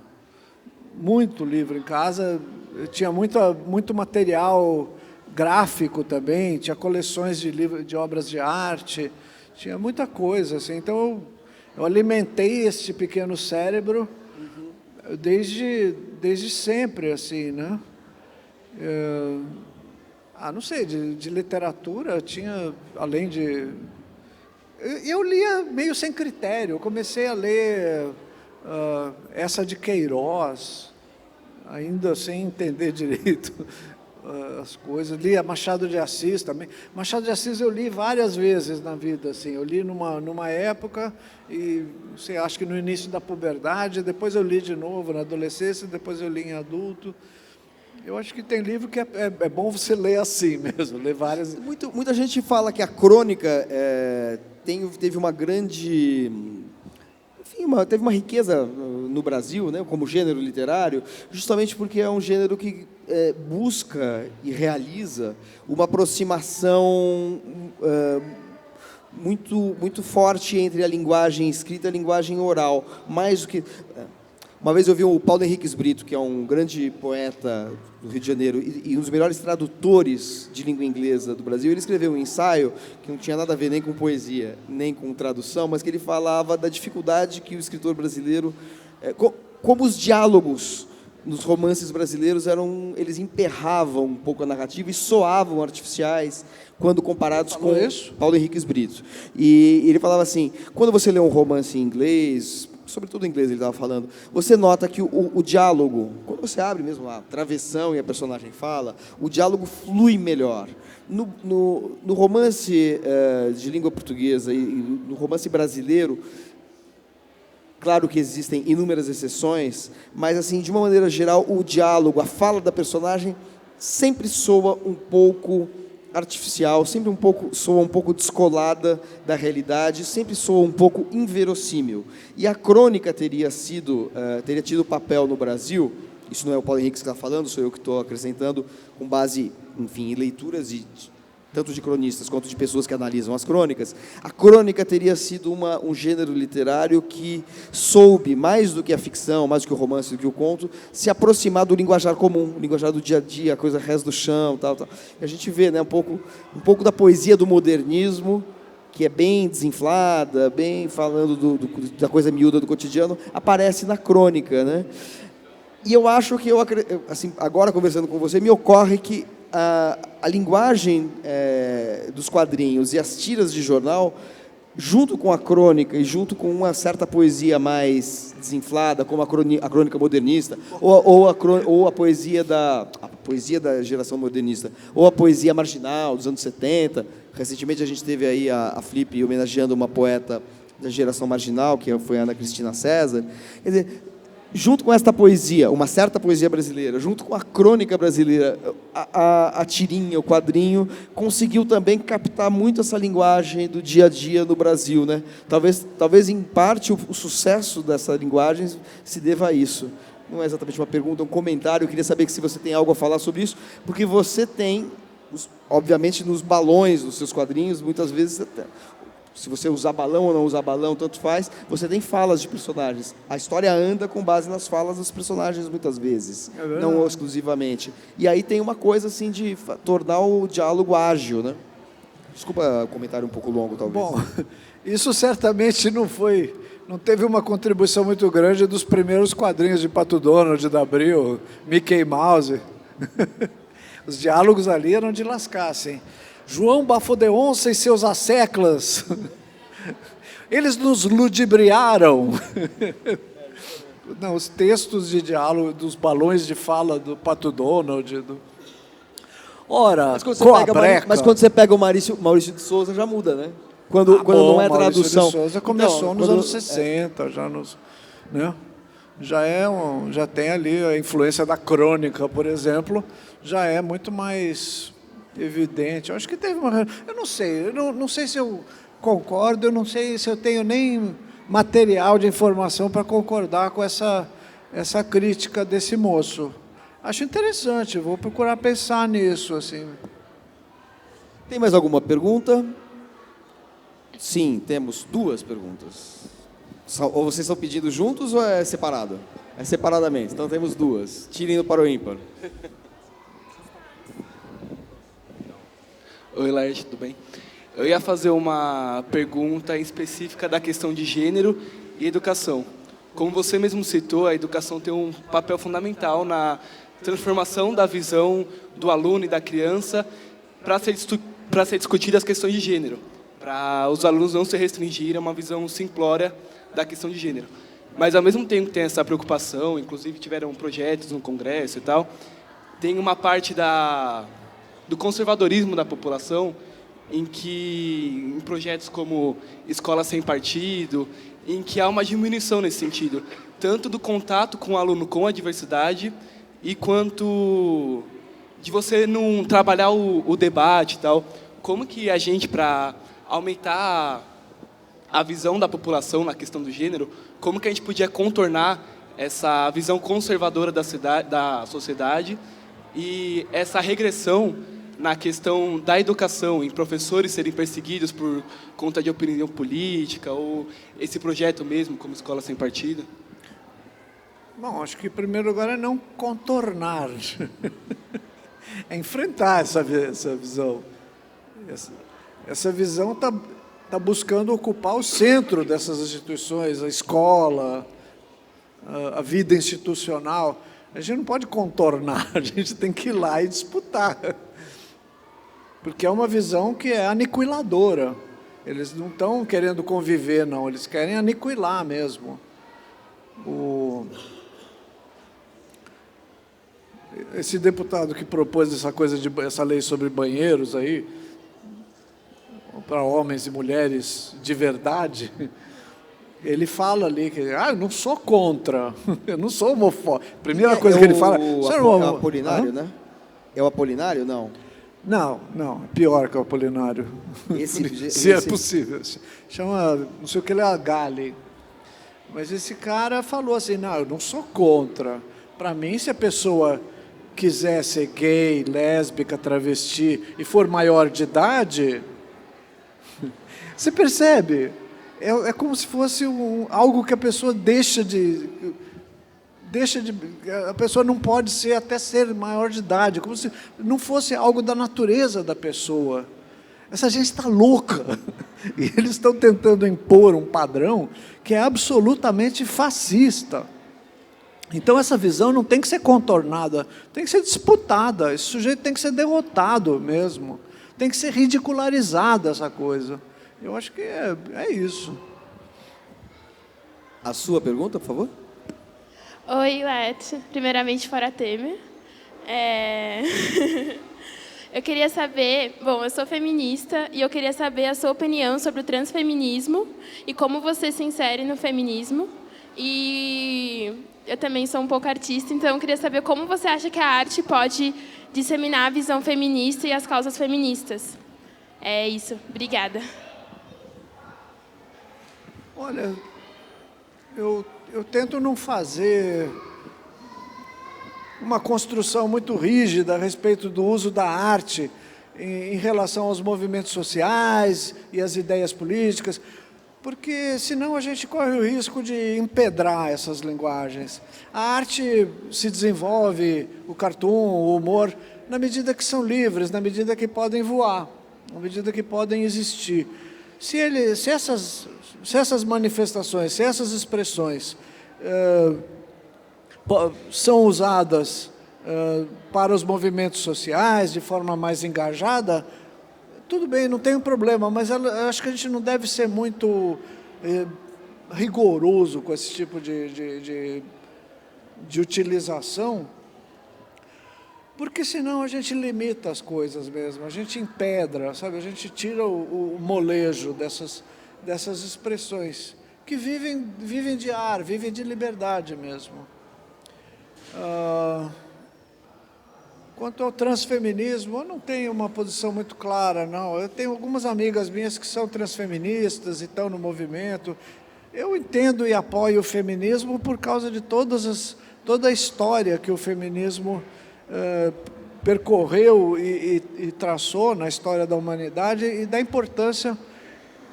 tinha muito material gráfico também, tinha coleções de obras de arte, tinha muita coisa, assim. Então eu alimentei esse pequeno cérebro desde sempre, assim, né? Não sei, de literatura tinha, além de... Eu lia meio sem critério. Eu comecei a ler essa de Queiroz, ainda sem entender direito as coisas. Lia Machado de Assis também. Machado de Assis eu li várias vezes na vida, assim. Eu li numa época e, sei, acho que no início da puberdade, depois eu li de novo na adolescência, depois eu li em adulto. Eu acho que tem livro que é bom você ler assim mesmo, ler várias... Muita gente fala que a crônica teve uma grande... Enfim, teve uma riqueza no Brasil, né, como gênero literário, justamente porque é um gênero que busca e realiza uma aproximação muito forte entre a linguagem escrita e a linguagem oral, mais do que... Uma vez eu vi o Paulo Henrique Brito, que é um grande poeta do Rio de Janeiro e um dos melhores tradutores de língua inglesa do Brasil. Ele escreveu um ensaio que não tinha nada a ver nem com poesia, nem com tradução, mas que ele falava da dificuldade que o escritor brasileiro... como os diálogos nos romances brasileiros eles emperravam um pouco a narrativa e soavam artificiais quando comparados com Paulo Henrique Brito. E ele falava assim, quando você lê um romance em inglês... sobretudo em inglês ele estava falando, você nota que o diálogo, quando você abre mesmo a travessão e a personagem fala, o diálogo flui melhor. No romance de língua portuguesa e no romance brasileiro, claro que existem inúmeras exceções, mas, assim, de uma maneira geral, o diálogo, a fala da personagem sempre soa um pouco artificial, sempre soa um pouco descolada da realidade, sempre soa um pouco inverossímil. E a crônica teria tido papel no Brasil, isso não é o Paulo Henrique que está falando, sou eu que estou acrescentando, com base, enfim, em leituras tanto de cronistas quanto de pessoas que analisam as crônicas. A crônica teria sido um gênero literário que soube, mais do que a ficção, mais do que o romance, do que o conto, se aproximar do linguajar comum, o linguajar do dia a dia, a coisa res do chão, tal. E a gente vê, né, um pouco da poesia do modernismo, que é bem desinflada, bem falando da coisa miúda do cotidiano, aparece na crônica, né? E eu acho que, assim, agora conversando com você, me ocorre que a linguagem dos quadrinhos e as tiras de jornal, junto com a crônica e junto com uma certa poesia mais desinflada, como a crônica modernista, ou a poesia da geração modernista, ou a poesia marginal dos anos 70. Recentemente a gente teve aí a Flip homenageando uma poeta da geração marginal, que foi a Ana Cristina César. Quer dizer, junto com esta poesia, uma certa poesia brasileira, junto com a crônica brasileira, a tirinha, o quadrinho, conseguiu também captar muito essa linguagem do dia a dia no Brasil, né? Talvez em parte, o sucesso dessa linguagem se deva a isso. Não é exatamente uma pergunta, é um comentário. Eu queria saber se você tem algo a falar sobre isso, porque você tem, obviamente, nos balões dos seus quadrinhos, muitas vezes... Se você usar balão ou não usar balão, tanto faz, você tem falas de personagens. A história anda com base nas falas dos personagens, muitas vezes, não exclusivamente. E aí tem uma coisa assim de tornar o diálogo ágil, né? Desculpa o comentário um pouco longo, talvez. Bom, isso certamente não teve uma contribuição muito grande dos primeiros quadrinhos de Pato Donald, da Abril, Mickey Mouse. Os diálogos ali eram de lascar, assim. João Bafo de Onça e seus asseclas, eles nos ludibriaram. Não, os textos de diálogo, dos balões de fala do Pato Donald. Ora, mas quando você pega o Maurício de Souza, já muda, né? Quando não é tradução. Maurício de Souza começou nos anos 60, né? Já tem ali a influência da crônica, por exemplo, já é muito mais... evidente. Eu acho que teve uma... Eu não sei se eu concordo, eu não sei se eu tenho nem material de informação para concordar com essa crítica desse moço. Acho interessante, vou procurar pensar nisso, assim. Tem mais alguma pergunta? Sim, temos 2 perguntas. Ou vocês estão pedindo juntos ou é separado? É separadamente, então temos 2. Tirem para o ímpar. Oi, Laerte, tudo bem? Eu ia fazer uma pergunta específica da questão de gênero e educação. Como você mesmo citou, a educação tem um papel fundamental na transformação da visão do aluno e da criança para ser discutidas as questões de gênero, para os alunos não se restringirem a uma visão simplória da questão de gênero. Mas, ao mesmo tempo que tem essa preocupação, inclusive tiveram projetos no Congresso e tal, tem uma parte do conservadorismo da população em projetos como Escola Sem Partido, em que há uma diminuição nesse sentido, tanto do contato com o aluno com a diversidade, e quanto de você não trabalhar o debate e tal. Como que a gente, para aumentar a visão da população na questão do gênero, como que a gente podia contornar essa visão conservadora da sociedade e essa regressão na questão da educação, em professores serem perseguidos por conta de opinião política, ou esse projeto mesmo, como Escola Sem Partido? Bom, acho que, em primeiro lugar, é não contornar. É enfrentar essa visão. Essa visão está buscando ocupar o centro dessas instituições, a escola, a vida institucional. A gente não pode contornar, a gente tem que ir lá e disputar. Porque é uma visão que é aniquiladora. Eles não estão querendo conviver, não, eles querem aniquilar mesmo. Esse deputado que propôs essa lei sobre banheiros aí, para homens e mulheres de verdade, ele fala ali que eu não sou contra, eu não sou homofóbico. Primeira coisa que ele fala... É o Apolinário, né? É o Apolinário, não? Não, é pior que o Apolinário. Se é possível. Chama, não sei o que ele é, Gale. Mas esse cara falou assim, não, eu não sou contra. Para mim, se a pessoa quiser ser gay, lésbica, travesti e for maior de idade, você percebe? É como se fosse algo que a pessoa a pessoa não pode ser até ser maior de idade, como se não fosse algo da natureza da pessoa. Essa gente está louca. E eles estão tentando impor um padrão que é absolutamente fascista. Então, essa visão não tem que ser contornada, tem que ser disputada. Esse sujeito tem que ser derrotado mesmo. Tem que ser ridicularizada essa coisa. Eu acho que é isso. A sua pergunta, por favor? Oi, Let. Primeiramente, fora Temer. Eu queria saber... Bom, eu sou feminista e eu queria saber a sua opinião sobre o transfeminismo e como você se insere no feminismo. E eu também sou um pouco artista, então eu queria saber como você acha que a arte pode disseminar a visão feminista e as causas feministas. É isso. Obrigada. Olha, eu tento não fazer uma construção muito rígida a respeito do uso da arte em relação aos movimentos sociais e às ideias políticas, porque senão a gente corre o risco de empedrar essas linguagens. A arte se desenvolve, o cartoon, o humor, na medida que são livres, na medida que podem voar, na medida que podem existir. Se essas manifestações, se essas expressões são usadas para os movimentos sociais de forma mais engajada, tudo bem, não tem um problema, mas acho que a gente não deve ser muito rigoroso com esse tipo de utilização, porque senão a gente limita as coisas mesmo, a gente empedra, sabe? A gente tira o molejo dessas expressões que vivem de ar, vivem de liberdade mesmo. Quanto ao transfeminismo, eu não tenho uma posição muito clara, não. Eu tenho algumas amigas minhas que são transfeministas e estão no movimento. Eu entendo e apoio o feminismo por causa de toda a história que o feminismo percorreu e traçou na história da humanidade e da importância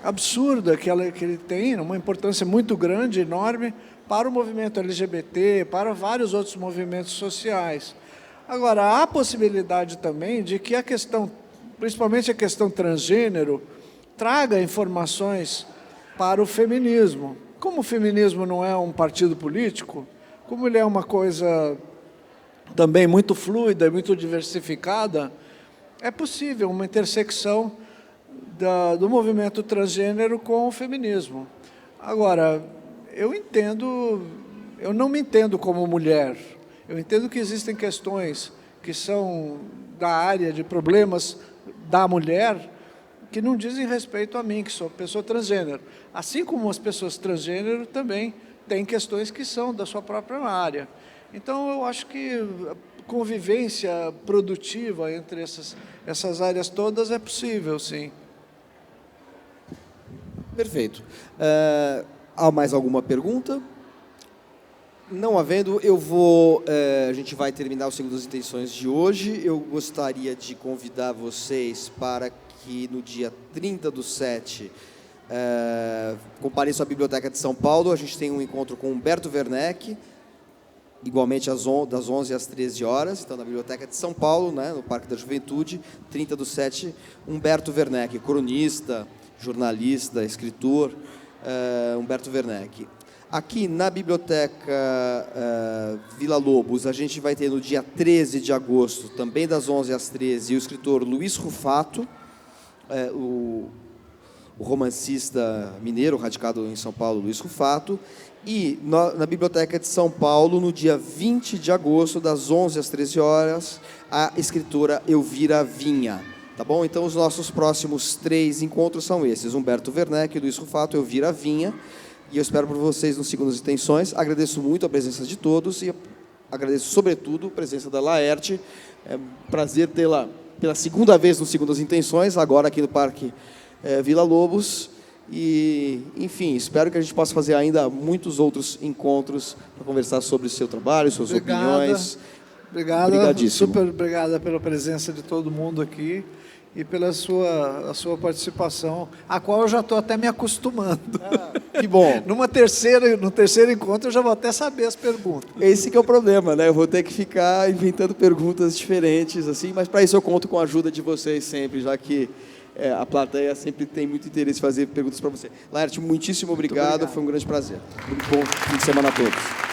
absurda que ele tem, uma importância muito grande, enorme, para o movimento LGBT, para vários outros movimentos sociais. Agora, há a possibilidade também de que a questão, principalmente a questão transgênero, traga informações para o feminismo. Como o feminismo não é um partido político, como ele é uma coisa também muito fluida e muito diversificada, é possível uma intersecção do movimento transgênero com o feminismo. Agora, eu não me entendo como mulher. Eu entendo que existem questões que são da área de problemas da mulher que não dizem respeito a mim, que sou pessoa transgênero. Assim como as pessoas transgênero também têm questões que são da sua própria área. Então, eu acho que a convivência produtiva entre essas áreas todas é possível, sim. Perfeito. Há mais alguma pergunta? Não havendo, a gente vai terminar os Segundas Intenções de hoje. Eu gostaria de convidar vocês para que no dia 30/7 compareçam à Biblioteca de São Paulo. A gente tem um encontro com Humberto Werneck, igualmente das 11 às 13 horas, então na Biblioteca de São Paulo, né, no Parque da Juventude, 30/7, Humberto Werneck, cronista, jornalista, escritor, Humberto Werneck. Aqui na Biblioteca Vila Lobos, a gente vai ter no dia 13 de agosto, também das 11 às 13, o escritor Luiz Rufato, o romancista mineiro, radicado em São Paulo, Luiz Rufato. E na Biblioteca de São Paulo, no dia 20 de agosto, das 11 às 13 horas, a escritora Elvira Vinha. Tá bom? Então, os nossos próximos 3 encontros são esses: Humberto Werneck, Luiz Rufato, Elvira Vinha. E eu espero por vocês nos Segundas Intenções. Agradeço muito a presença de todos e agradeço, sobretudo, a presença da Laerte. É um prazer tê-la pela segunda vez nos Segundas Intenções, agora aqui no Parque Vila Lobos. E, enfim, espero que a gente possa fazer ainda muitos outros encontros para conversar sobre o seu trabalho, suas opiniões. Obrigadíssimo. Super obrigada pela presença de todo mundo aqui e pela sua participação, a qual eu já estou até me acostumando. Que bom. No terceiro encontro eu já vou até saber as perguntas. Esse que é o problema, né? Eu vou ter que ficar inventando perguntas diferentes, assim, mas para isso eu conto com a ajuda de vocês sempre, já que a plateia sempre tem muito interesse em fazer perguntas para você. Laerte, muitíssimo obrigado, foi um grande prazer. Muito bom fim de semana a todos.